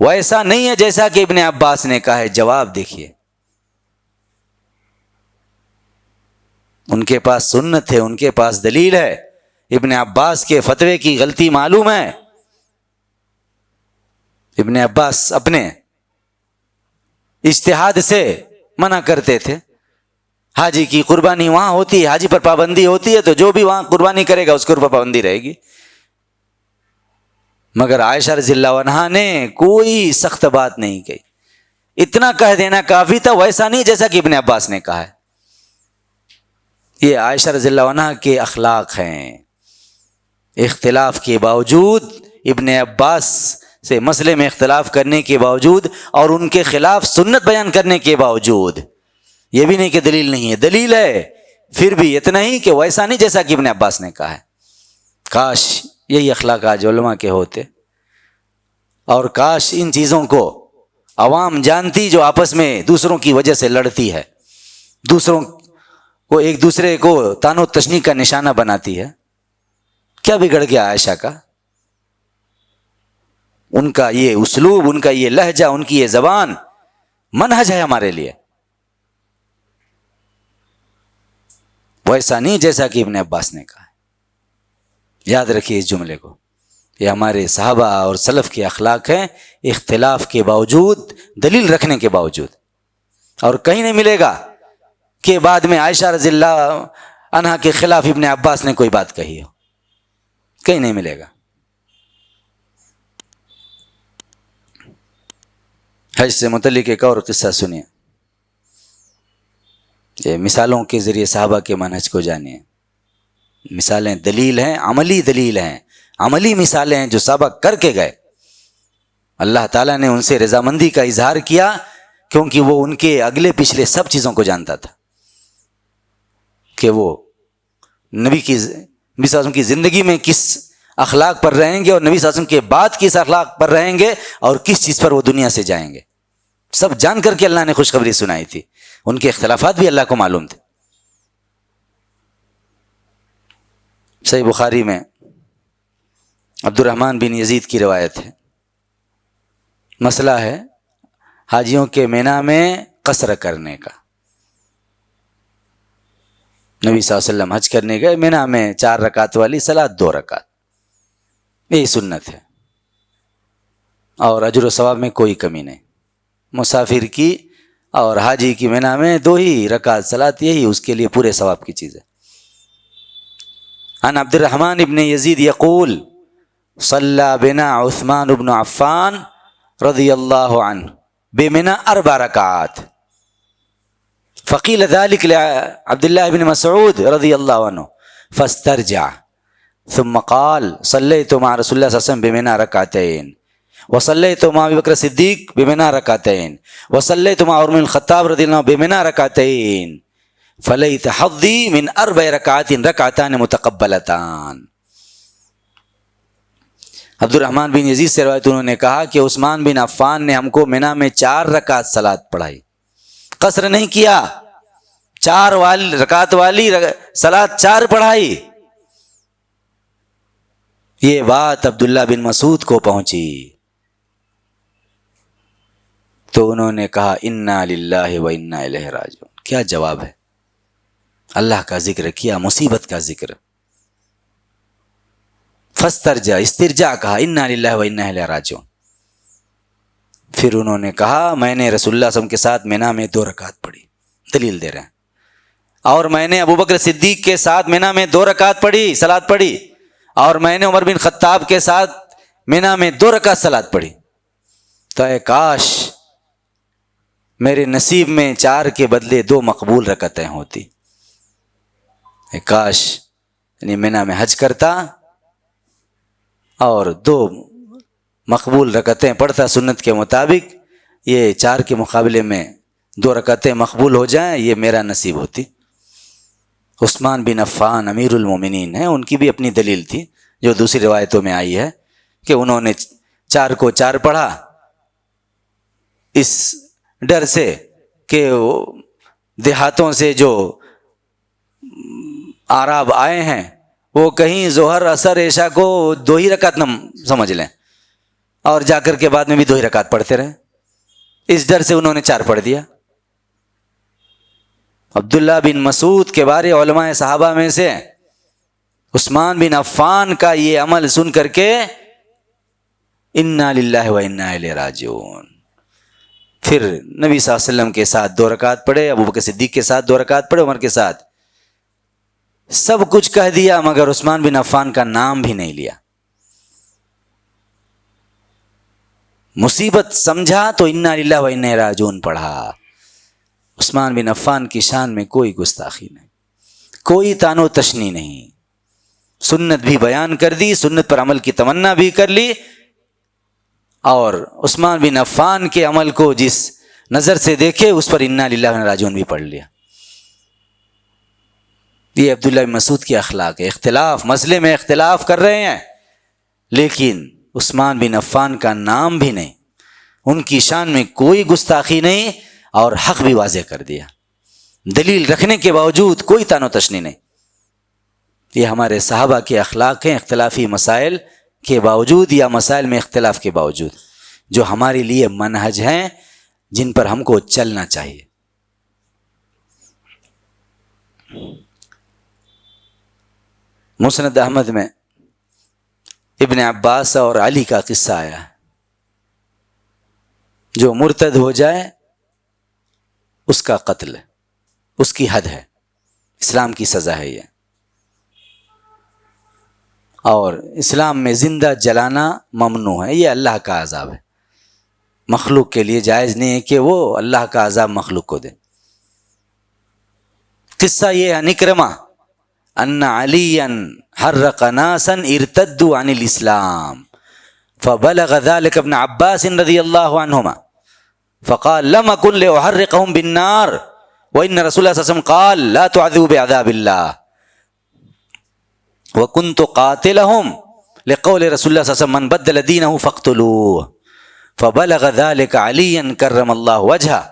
وہ ایسا نہیں ہے جیسا کہ ابن عباس نے کہا ہے۔ جواب دیکھیے، ان کے پاس سنت ہے، ان کے پاس دلیل ہے، ابن عباس کے فتوے کی غلطی معلوم ہے۔ ابن عباس اپنے اجتہاد سے منع کرتے تھے، حاجی کی قربانی وہاں ہوتی ہے، حاجی پر پابندی ہوتی ہے تو جو بھی وہاں قربانی کرے گا اس کے اوپر پابندی رہے گی، مگر عائشہ رضی اللہ عنہا نے کوئی سخت بات نہیں کہی، اتنا کہہ دینا کافی تھا ویسا نہیں جیسا کہ ابن عباس نے کہا ہے۔ یہ عائشہ رضی اللہ عنہا کے اخلاق ہیں، اختلاف کے باوجود، ابن عباس سے مسئلے میں اختلاف کرنے کے باوجود اور ان کے خلاف سنت بیان کرنے کے باوجود، یہ بھی نہیں کہ دلیل نہیں ہے، دلیل ہے، پھر بھی اتنا ہی کہ ویسا نہیں جیسا کہ ابن عباس نے کہا ہے۔ کاش یہی اخلاق آج علماء کے ہوتے، اور کاش ان چیزوں کو عوام جانتی جو آپس میں دوسروں کی وجہ سے لڑتی ہے، دوسروں کو ایک دوسرے کو طعن و تشنیع کا نشانہ بناتی ہے۔ کیا بگڑ گیا عائشہ کا؟ ان کا یہ اسلوب، ان کا یہ لہجہ، ان کی یہ زبان منہج ہے ہمارے لیے، ویسا نہیں جیسا کہ ابن عباس نے کہا ہے۔ یاد رکھیے اس جملے کو، یہ ہمارے صحابہ اور سلف کے اخلاق ہیں، اختلاف کے باوجود، دلیل رکھنے کے باوجود، اور کہیں نہیں ملے گا کہ بعد میں عائشہ رضی اللہ عنہا کے خلاف ابن عباس نے کوئی بات کہی ہو، کہیں نہیں ملے گا۔ حج سے متعلق ایک اور قصہ سنیے، یہ مثالوں کے ذریعے صحابہ کے منہج کو جانیے۔ مثالیں دلیل ہیں، عملی دلیل ہیں، عملی مثالیں ہیں جو صحابہ کر کے گئے۔ اللہ تعالیٰ نے ان سے رضامندی کا اظہار کیا کیونکہ وہ ان کے اگلے پچھلے سب چیزوں کو جانتا تھا کہ وہ نبی صلی اللہ علیہ وسلم کی زندگی میں کس اخلاق پر رہیں گے اور نبی صلی اللہ علیہ وسلم کے بعد کس اخلاق پر رہیں گے اور کس چیز پر وہ دنیا سے جائیں گے، سب جان کر کے اللہ نے خوشخبری سنائی تھی۔ ان کے اختلافات بھی اللہ کو معلوم تھے۔ صحیح بخاری میں عبد الرحمن بن یزید کی روایت ہے، مسئلہ ہے حاجیوں کے مینا میں قصر کرنے کا۔ نبی صلی اللہ علیہ وسلم حج کرنے گئے، مینا میں 4 رکعت والی صلاۃ 2 رکعت، یہی سنت ہے، اور اجر و ثواب میں کوئی کمی نہیں۔ مسافر کی اور حاجی کی مینا میں 2 ہی رکعت صلاۃ، یہی اس کے لیے پورے ثواب کی چیز ہے۔ عن عبد الرحمن ابن یزید یقول صلی بنا عثمان بن عفان رضی اللہ عنہ بمنا 4 رکعات، فقیل ذلك لعبد الله بن مسعود رضی اللہ عنہ فاسترجع ثم قال صلیت مع رسول اللہ صلی اللہ علیہ وسلم بمنا 2 رکعتين وصلیت مع ابی بکر صدیق بمنا 2 رکعتين وصلیت مع عمر بن الخطاب رضی اللہ عنہ بمنا 2 رکعتين فلیت حظی من 4 رکعات 2 رکعتان متقبلتان۔ عبد الرحمن بن یزید سے روایت، انہوں نے کہا کہ عثمان بن عفان نے ہم کو مینا میں 4 رکعت صلاۃ پڑھائی، قصر نہیں کیا، 4 رکعت والی صلاۃ 4 پڑھائی۔ یہ بات عبداللہ بن مسعود کو پہنچی تو انہوں نے کہا انا للہ و انا الیہ راجعون۔ کیا جواب ہے؟ اللہ کا ذکر کیا، مصیبت کا ذکر، فاسترجع، استرجاع کہا، انا للہ و انا الیہ راجعون۔ پھر انہوں نے کہا میں نے رسول اللہ صلی اللہ علیہ وسلم کے ساتھ مینا میں 2 رکعت پڑھی، دلیل دے رہے ہیں. اور میں نے ابو بکر صدیق کے ساتھ منی میں 2 رکعت پڑھی، صلات پڑھی، اور میں نے عمر بن خطاب کے ساتھ منی میں 2 رکعت صلات پڑھی. تو اے کاش میرے نصیب میں 4 کے بدلے 2 مقبول رکعتیں ہوتی. اے کاش یعنی منی میں حج کرتا اور 2 مقبول رکعتیں پڑھتا سنت کے مطابق. یہ 4 کے مقابلے میں 2 رکعتیں مقبول ہو جائیں، یہ میرا نصیب ہوتی. عثمان بن عفان امیر المومنین ہیں، ان کی بھی اپنی دلیل تھی جو دوسری روایتوں میں آئی ہے کہ انہوں نے 4 کو 4 پڑھا اس ڈر سے کہ دیہاتوں سے جو اعراب آئے ہیں وہ کہیں ظہر عصر عشاء کو 2 ہی رکعت نہ سمجھ لیں اور جا کر کے بعد میں بھی 2 ہی رکعت پڑھتے رہیں. اس ڈر سے انہوں نے 4 پڑھ دیا. عبداللہ بن مسعود کے بارے علماء صحابہ میں سے عثمان بن عفان کا یہ عمل سن کر کے انا للہ و انا الیہ راجعون. پھر نبی صلی اللہ علیہ وسلم کے ساتھ 2 رکعت پڑھے، ابو بکر صدیق کے ساتھ 2 رکعت پڑھے، عمر کے ساتھ. سب کچھ کہہ دیا مگر عثمان بن عفان کا نام بھی نہیں لیا. مصیبت سمجھا تو انا للہ و انا الیہ راجعون پڑھا. عثمان بن عفان کی شان میں کوئی گستاخی نہیں، کوئی تان و تشنی نہیں. سنت بھی بیان کر دی، سنت پر عمل کی تمنا بھی کر لی، اور عثمان بن عفان کے عمل کو جس نظر سے دیکھے اس پر انا للہ و انا راجعون بھی پڑھ لیا. یہ عبداللہ بن مسعود کی اخلاق ہے. اختلاف مسئلے میں اختلاف کر رہے ہیں لیکن عثمان بن عفان کا نام بھی نہیں، ان کی شان میں کوئی گستاخی نہیں، اور حق بھی واضح کر دیا دلیل رکھنے کے باوجود، کوئی تان و تشنی نہیں. یہ ہمارے صحابہ کے اخلاق ہیں، اختلافی مسائل کے باوجود یا مسائل میں اختلاف کے باوجود جو ہمارے لیے منہج ہیں جن پر ہم کو چلنا چاہیے. مسند احمد میں ابن عباس اور علی کا قصہ آیا ہے. جو مرتد ہو جائے اس کا قتل ہے، اس کی حد ہے، اسلام کی سزا ہے یہ. اور اسلام میں زندہ جلانا ممنوع ہے، یہ اللہ کا عذاب ہے. مخلوق کے لیے جائز نہیں ہے کہ وہ اللہ کا عذاب مخلوق کو دے. قصہ یہ ہے اکرمہ ان علیا حرق ناسا ارتدوا عن الاسلام فبلغ ذلك ابن عباس رضی اللہ عنہما فقال لم اكن لاحرقهم بالنار وان رسول اللہ صلی اللہ علیہ وسلم قال لا تعذبوا بعذاب الله وكنت قاتلهم لقول رسول اللہ صلی اللہ علیہ وسلم من بدل دینه فاقتلوه فبلغ ذلك عليا كرم الله وجهه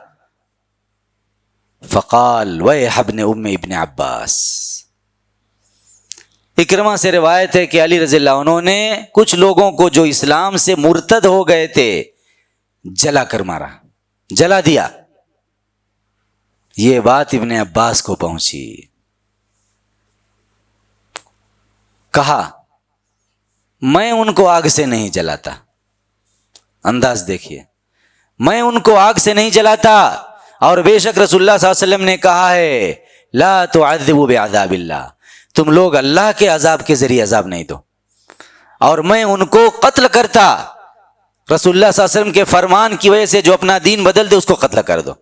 فقال ويح ابن ابن عباس. اکرمہ سے روایت ہے کہ علی رضی اللہ عنہ نے کچھ لوگوں کو جو اسلام سے مرتد ہو گئے تھے جلا کر مارا، جلا دیا. یہ بات ابن عباس کو پہنچی. کہا میں ان کو آگ سے نہیں جلاتا. انداز دیکھیے، میں ان کو آگ سے نہیں جلاتا، اور بے شک رسول اللہ صلی اللہ علیہ وسلم نے کہا ہے لا تعذبوا بعذاب اللہ، تم لوگ اللہ کے عذاب کے ذریعے عذاب نہیں دو، اور میں ان کو قتل کرتا. رسول اللہ صلی اللہ علیہ وسلم کے فرمان کی وجہ سے جو اپنا دین بدل دے اس کو قتل کر دو.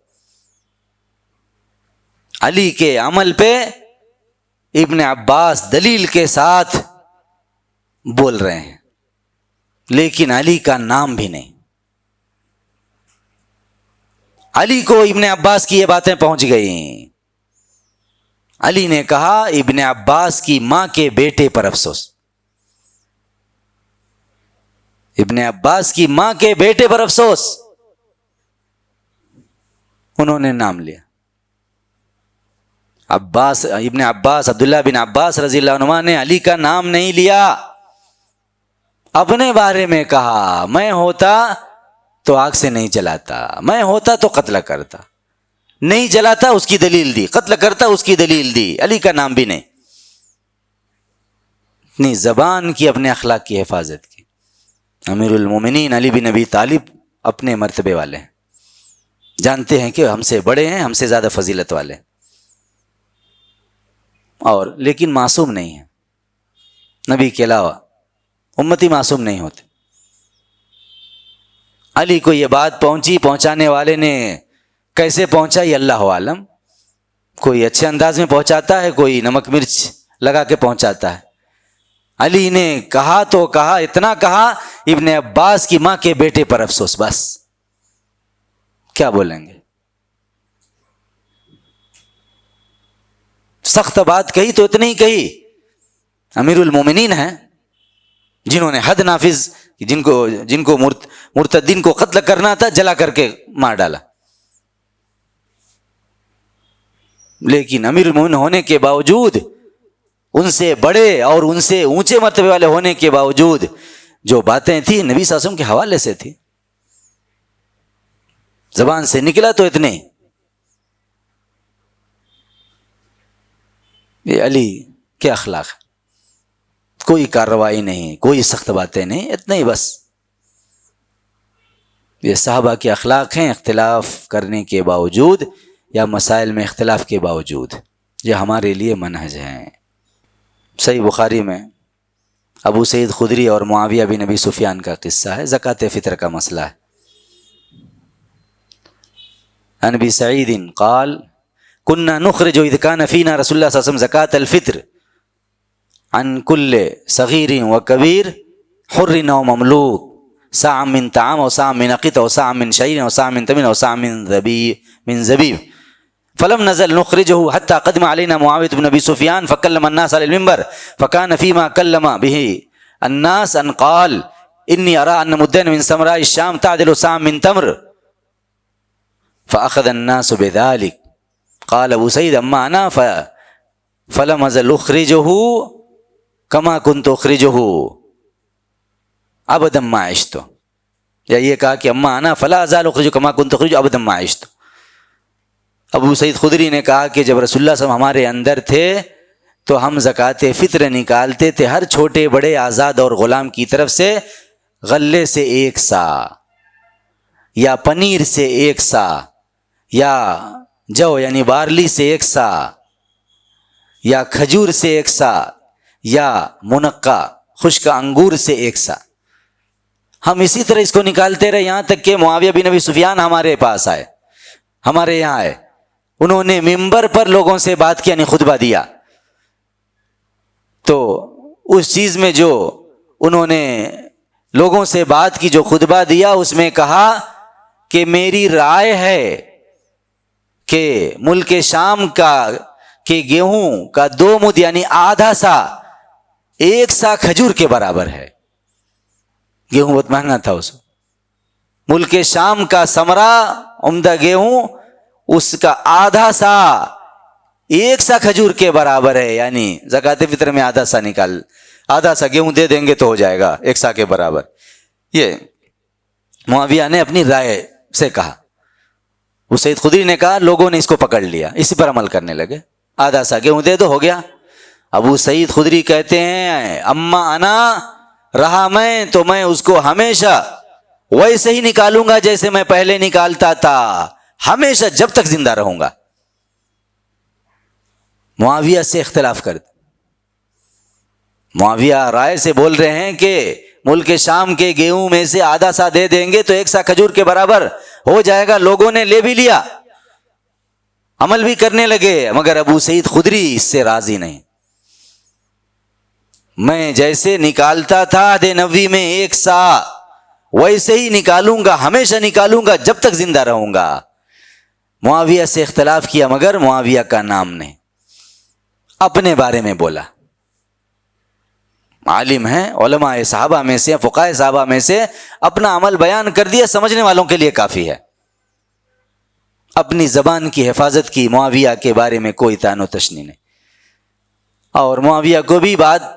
علی کے عمل پہ ابن عباس دلیل کے ساتھ بول رہے ہیں لیکن علی کا نام بھی نہیں. علی کو ابن عباس کی یہ باتیں پہنچ گئیں. علی نے کہا ابن عباس کی ماں کے بیٹے پر افسوس. ابن عباس کی ماں کے بیٹے پر افسوس. انہوں نے نام لیا عباس، ابن عباس، عبداللہ بن عباس رضی اللہ عنہ نے علی کا نام نہیں لیا. اپنے بارے میں کہا میں ہوتا تو آگ سے نہیں جلاتا، میں ہوتا تو قتل کرتا. نہیں جلاتا اس کی دلیل دی، قتل کرتا اس کی دلیل دی، علی کا نام بھی نہیں. اپنی زبان کی، اپنے اخلاق کی حفاظت کی. امیر المومنین علی بن ابی طالب اپنے مرتبے والے ہیں، جانتے ہیں کہ ہم سے بڑے ہیں، ہم سے زیادہ فضیلت والے، اور لیکن معصوم نہیں ہیں، نبی کے علاوہ امتی معصوم نہیں ہوتے۔ علی کو یہ بات پہنچی، پہنچانے والے نے کیسے پہنچا یہ اللہ عالم، کوئی اچھے انداز میں پہنچاتا ہے، کوئی نمک مرچ لگا کے پہنچاتا ہے۔ علی نے کہا تو کہا، اتنا کہا ابن عباس کی ماں کے بیٹے پر افسوس، بس کیا بولیں گے؟ سخت بات کہی تو اتنی ہی کہی، امیر المومنین ہیں جنہوں نے حد نافذ، جن کو مرتدین کو قتل کرنا تھا جلا کر کے مار ڈالا، لیکن امیر المومنین ہونے کے باوجود، ان سے بڑے اور ان سے اونچے مرتبے والے ہونے کے باوجود جو باتیں تھیں نبی صلی اللہ علیہ وسلم کے حوالے سے تھی، زبان سے نکلا تو اتنے۔ یہ علی کے اخلاق، کوئی کارروائی نہیں، کوئی سخت باتیں نہیں، اتنا ہی بس۔ یہ صحابہ کے اخلاق ہیں، اختلاف کرنے کے باوجود یا مسائل میں اختلاف کے باوجود، یہ ہمارے لیے منہج ہیں۔ صحیح بخاری میں ابو سعید خدری اور معاویہ بن ابی سفیان کا قصہ ہے، زکوٰۃ فطر کا مسئلہ ہے۔ عن ابی سعید قال كنا نخرج اذ كان فينا رسول الله صلى الله عليه وسلم زكاة الفطر عن كل صغير وكبير حر ومملوك صاع من طعام او صاع من عقيط او صاع من شعير او صاع من تمر او صاع من زبيب فلم نزل نخرجه حتى قدم علينا معاوية بن ابي سفيان فكلم الناس على المنبر فكان فيما كلم به الناس ان قال اني ارى ان مدين من سمراء الشام تعدل صاع من تمر فاخذ الناس بذلك قال ابو سعید اما انا فلم ازل اخرجه كما كنت اخرجه ابدا ما عشت، یا یہ کہا کہ اما انا فلا ازال اخرجه كما كنت اخرجه ابدا ما عشت۔ ابو سعید خدری نے کہا کہ جب رسول اللہ صلی اللہ علیہ وسلم ہمارے اندر تھے تو ہم زکوٰۃ فطر نکالتے تھے، ہر چھوٹے بڑے آزاد اور غلام کی طرف سے غلے سے 1 سا یا پنیر سے 1 سا یا جو یعنی بارلی سے 1 سا یا کھجور سے 1 سا یا منقع خشک انگور سے 1 سا، ہم اسی طرح اس کو نکالتے رہے یہاں تک کہ معاویہ بن ابی سفیان ہمارے پاس آئے، ہمارے یہاں آئے، انہوں نے ممبر پر لوگوں سے بات کی، یعنی خطبہ دیا، تو اس چیز میں جو انہوں نے لوگوں سے بات کی، جو خطبہ دیا، اس میں کہا کہ میری رائے ہے کہ ملک شام کا کہ گیہوں کا 2 مد یعنی آدھا سا 1 سا کھجور کے برابر ہے۔ گیہوں بہت مہنگا تھا اس ملک شام کا ثمرہ عمدہ گیہوں، اس کا آدھا سا 1 سا کھجور کے برابر ہے، یعنی زکوٰۃ فطر میں آدھا سا نکال، آدھا سا گیہوں دے دیں گے تو ہو جائے گا 1 سا کے برابر۔ یہ معاویہ نے اپنی رائے سے کہا، وہ سید خدری نے کہا، لوگوں نے اس کو پکڑ لیا، اسی پر عمل کرنے لگے، آدھا سا گیہوں دے دو ہو گیا۔ ابو سعید خدری کہتے ہیں اما انا رہا میں تو میں اس کو ہمیشہ ویسے ہی نکالوں گا جیسے میں پہلے نکالتا تھا، ہمیشہ جب تک زندہ رہوں گا۔ معاویہ سے اختلاف کر، معاویہ رائے سے بول رہے ہیں کہ ملک شام کے گیہوں میں سے آدھا سا دے دیں گے تو 1 سا کھجور کے برابر ہو جائے گا، لوگوں نے لے بھی لیا، عمل بھی کرنے لگے، مگر ابو سعید خدری اس سے راضی نہیں۔ میں جیسے نکالتا تھا آدھے نبوی میں 1 سا ویسے ہی نکالوں گا، ہمیشہ نکالوں گا جب تک زندہ رہوں گا۔ معاویہ سے اختلاف کیا مگر معاویہ کا نام نہیں، اپنے بارے میں بولا۔ عالم ہیں، علماء صحابہ میں سے، فقہاء صحابہ میں سے، اپنا عمل بیان کر دیا، سمجھنے والوں کے لیے کافی ہے۔ اپنی زبان کی حفاظت کی، معاویہ کے بارے میں کوئی طعن و تشنیع نہیں، اور معاویہ کو بھی بات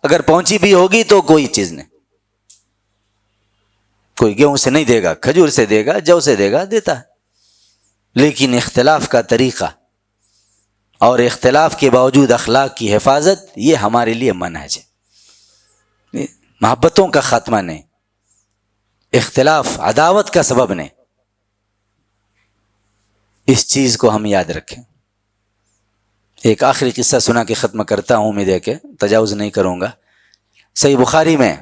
اگر پہنچی بھی ہوگی تو کوئی چیز نہیں، کوئی گیہوں سے نہیں دے گا، کھجور سے دے گا، جو سے دے گا، دیتا ہے۔ لیکن اختلاف کا طریقہ اور اختلاف کے باوجود اخلاق کی حفاظت، یہ ہمارے لیے منہج ہے، محبتوں کا خاتمہ نہیں، اختلاف عداوت کا سبب نہیں۔ اس چیز کو ہم یاد رکھیں۔ ایک آخری قصہ سنا کے ختم کرتا ہوں، امید ہے کہ تجاوز نہیں کروں گا۔ صحیح بخاری میں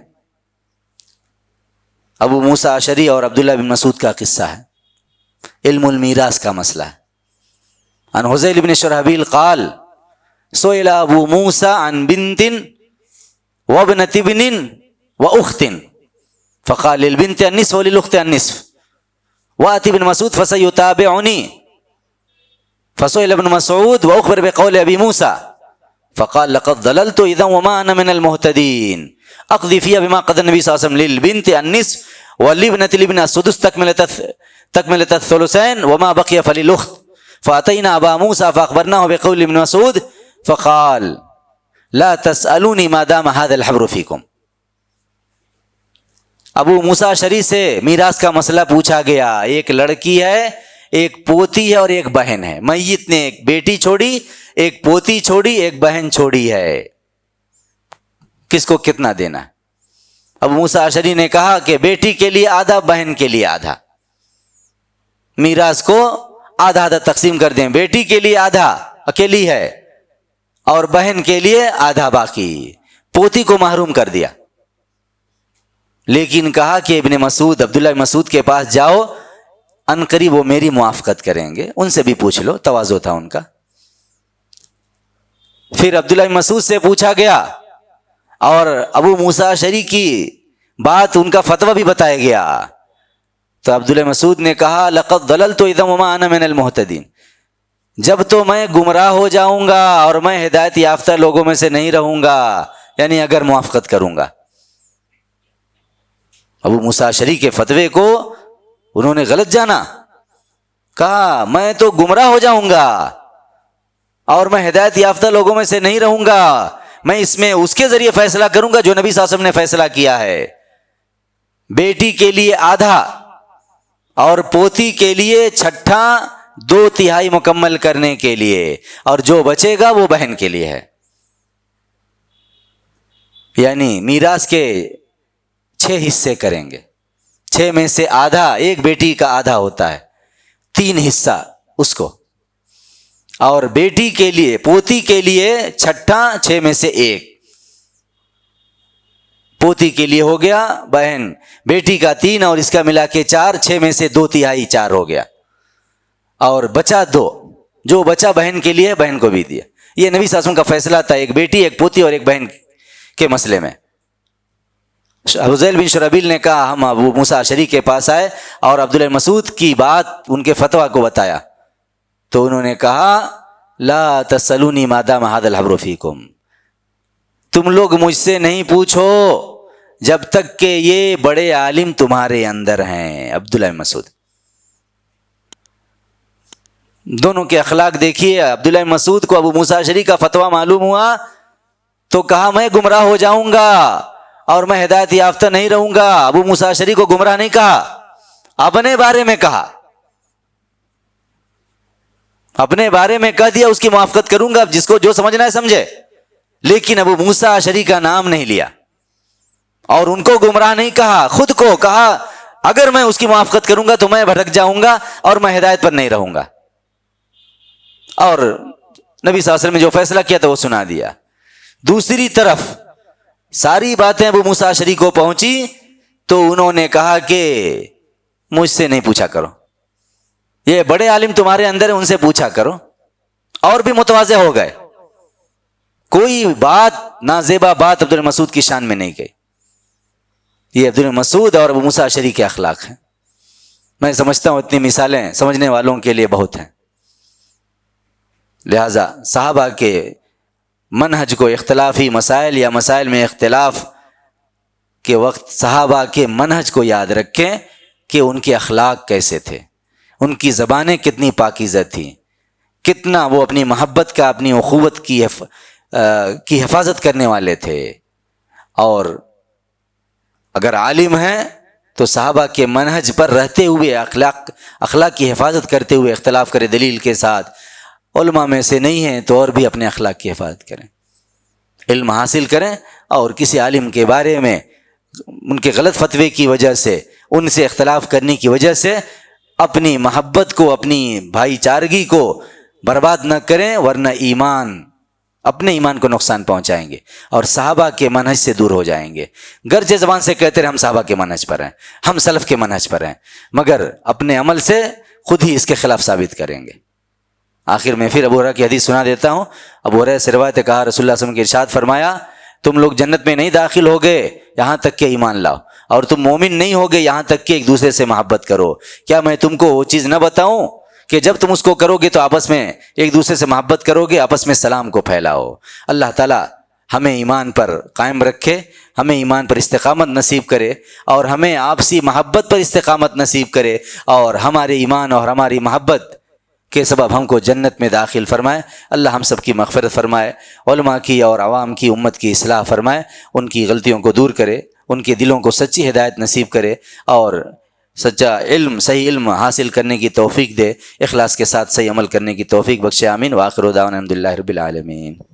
ابو موسیٰ اشعری اور عبداللہ بن مسعود کا قصہ ہے، علم المیراث کا مسئلہ ہے۔ عن حذیل بن شرحبیل قال سئل ابو موسیٰ عن بنت وابنت ابن واخت فقال للبنت النصف وللاخت النصف واتي ابن مسعود فسيتابعني فسئل ابن مسعود واخبر بقول ابي موسى فقال لقد ضللت اذا وما انا من المهتدين اقضي فيها بما قضى النبي صلى الله عليه وسلم للبنت النصف ولابنة الابن السدس تكملة الثلثين وما بقي فللاخت فاتينا ابا موسى فاخبرناه بقول ابن مسعود فقال لا تسألوني ما دام هذا الحبر فيكم۔ ابو موسیٰ اشعری سے میراث کا مسئلہ پوچھا گیا۔ ایک لڑکی ہے، ایک پوتی ہے اور ایک بہن ہے۔ میت نے ایک بیٹی چھوڑی، ایک پوتی چھوڑی، ایک بہن چھوڑی ہے، کس کو کتنا دینا ہے؟ ابو موسیٰ اشعری نے کہا کہ بیٹی کے لیے آدھا، بہن کے لیے آدھا، میراث کو آدھا آدھا تقسیم کر دیں، بیٹی کے لیے آدھا اکیلی ہے اور بہن کے لیے آدھا باقی، پوتی کو محروم کر دیا۔ لیکن کہا کہ ابن مسعود، عبداللہ بن مسعود کے پاس جاؤ، ان قریب وہ میری موافقت کریں گے، ان سے بھی پوچھ لو، تواضع تھا ان کا۔ پھر عبداللہ بن مسعود سے پوچھا گیا اور ابو موسیٰ اشعری کی بات، ان کا فتویٰ بھی بتایا گیا۔ تو عبداللہ بن مسعود نے کہا لقد ضللت اذا وما انا من المهتدين، جب تو میں گمراہ ہو جاؤں گا اور میں ہدایت یافتہ لوگوں میں سے نہیں رہوں گا، یعنی اگر موافقت کروں گا۔ ابو موسیٰ اشعری کے فتوے کو انہوں نے غلط جانا، کہا میں تو گمراہ ہو جاؤں گا اور میں ہدایت یافتہ لوگوں میں سے نہیں رہوں گا، میں اس میں اس کے ذریعے فیصلہ کروں گا جو نبی صلی اللہ علیہ وسلم نے فیصلہ کیا ہے، بیٹی کے لیے آدھا اور پوتی کے لیے چھٹا، 2/3 مکمل کرنے کے لیے، اور جو بچے گا وہ بہن کے لیے ہے۔ یعنی میراث کے 6 حصے کریں گے، 6 میں سے آدھا، ایک بیٹی کا آدھا ہوتا ہے، 3 حصہ اس کو، اور بیٹی کے لیے، پوتی کے لیے چھٹا، 6 میں سے 1 پوتی کے لیے ہو گیا، بہن بیٹی کا 3 اور اس کا ملا کے 4، 6 میں سے 2/3 4 ہو گیا، اور بچا 2، جو بچا بہن کے لیے بہن کو بھی دیا۔ یہ نبی صلی اللہ علیہ وسلم کا فیصلہ تھا، ایک بیٹی، ایک پوتی اور ایک بہن کے مسئلے میں۔ حذیل بن شرحبیل نے کہا ہم ابو موسیٰ اشعری کے پاس آئے اور عبداللہ مسعود کی بات، ان کے فتویٰ کو بتایا، تو انہوں نے کہا لا تسألونی ما دام هذا الحبر فیکم، تم لوگ مجھ سے نہیں پوچھو جب تک کہ یہ بڑے عالم تمہارے اندر ہیں۔ عبداللہ بن مسعود، دونوں کے اخلاق دیکھیے۔ عبداللہ بن مسعود کو ابو موسیٰ اشعری کا فتویٰ معلوم ہوا تو کہا میں گمراہ ہو جاؤں گا اور میں ہدایت یافتہ نہیں رہوں گا۔ ابو موسیٰ اشعری کو گمراہ نہیں کہا، اپنے بارے میں کہا، اپنے بارے میں کہہ دیا اس کی موافقت کروں گا، جس کو جو سمجھنا ہے سمجھے، لیکن ابو موسیٰ اشعری کا نام نہیں لیا اور ان کو گمراہ نہیں کہا، خود کو کہا اگر میں اس کی موافقت کروں گا تو میں بھٹک جاؤں گا اور میں ہدایت پر نہیں رہوں گا، اور نبی صلی اللہ علیہ وسلم نے جو فیصلہ کیا تھا وہ سنا دیا۔ دوسری طرف ساری باتیں ابو موسیٰ اشعری کو پہنچی تو انہوں نے کہا کہ مجھ سے نہیں پوچھا کرو، یہ بڑے عالم تمہارے اندر ہیں، ان سے پوچھا کرو، اور بھی متواضع ہو گئے، کوئی بات نازیبا بات عبداللہ مسعود کی شان میں نہیں گئی۔ یہ عبداللہ مسعود اور ابو موسیٰ اشعری کے اخلاق ہیں۔ میں سمجھتا ہوں اتنی مثالیں سمجھنے والوں کے لیے بہت ہیں، لہذا صحابہ کے منہج کو، اختلافی مسائل یا مسائل میں اختلاف کے وقت صحابہ کے منہج کو یاد رکھیں کہ ان کے اخلاق کیسے تھے، ان کی زبانیں کتنی پاکیزہ تھیں، کتنا وہ اپنی محبت کا، اپنی اخوت کی حفاظت کرنے والے تھے۔ اور اگر عالم ہیں تو صحابہ کے منہج پر رہتے ہوئے، اخلاق کی حفاظت کرتے ہوئے اختلاف کرے دلیل کے ساتھ۔ علماء میں سے نہیں ہیں تو اور بھی اپنے اخلاق کی حفاظت کریں، علم حاصل کریں، اور کسی عالم کے بارے میں ان کے غلط فتوے کی وجہ سے، ان سے اختلاف کرنے کی وجہ سے اپنی محبت کو، اپنی بھائی چارگی کو برباد نہ کریں، ورنہ اپنے ایمان کو نقصان پہنچائیں گے اور صحابہ کے منہج سے دور ہو جائیں گے۔ گرچہ زبان سے کہتے رہے ہم صحابہ کے منہج پر ہیں، ہم سلف کے منہج پر ہیں، مگر اپنے عمل سے خود ہی اس کے خلاف ثابت کریں گے۔ آخر میں پھر ابو ہریرہ کی حدیث سنا دیتا ہوں۔ ابو ہریرہ سے روایت ہے، کہا رسول اللہ صلی اللہ علیہ وسلم کے ارشاد فرمایا، تم لوگ جنت میں نہیں داخل ہوگے یہاں تک کہ ایمان لاؤ، اور تم مومن نہیں ہوگے یہاں تک کہ ایک دوسرے سے محبت کرو۔ کیا میں تم کو وہ چیز نہ بتاؤں کہ جب تم اس کو کرو گے تو آپس میں ایک دوسرے سے محبت کرو گے، آپس میں سلام کو پھیلاؤ۔ اللہ تعالیٰ ہمیں ایمان پر قائم رکھے، ہمیں ایمان پر استقامت نصیب کرے، اور ہمیں آپسی محبت پر استقامت نصیب کرے، اور ہمارے ایمان اور ہماری محبت کے سبب ہم کو جنت میں داخل فرمائے۔ اللہ ہم سب کی مغفرت فرمائے، علماء کی اور عوام کی، امت کی اصلاح فرمائے، ان کی غلطیوں کو دور کرے، ان کے دلوں کو سچی ہدایت نصیب کرے، اور سچا علم، صحیح علم حاصل کرنے کی توفیق دے، اخلاص کے ساتھ صحیح عمل کرنے کی توفیق بخشے۔ آمین۔ وآخر دعوانا الحمد للہ رب العالمین۔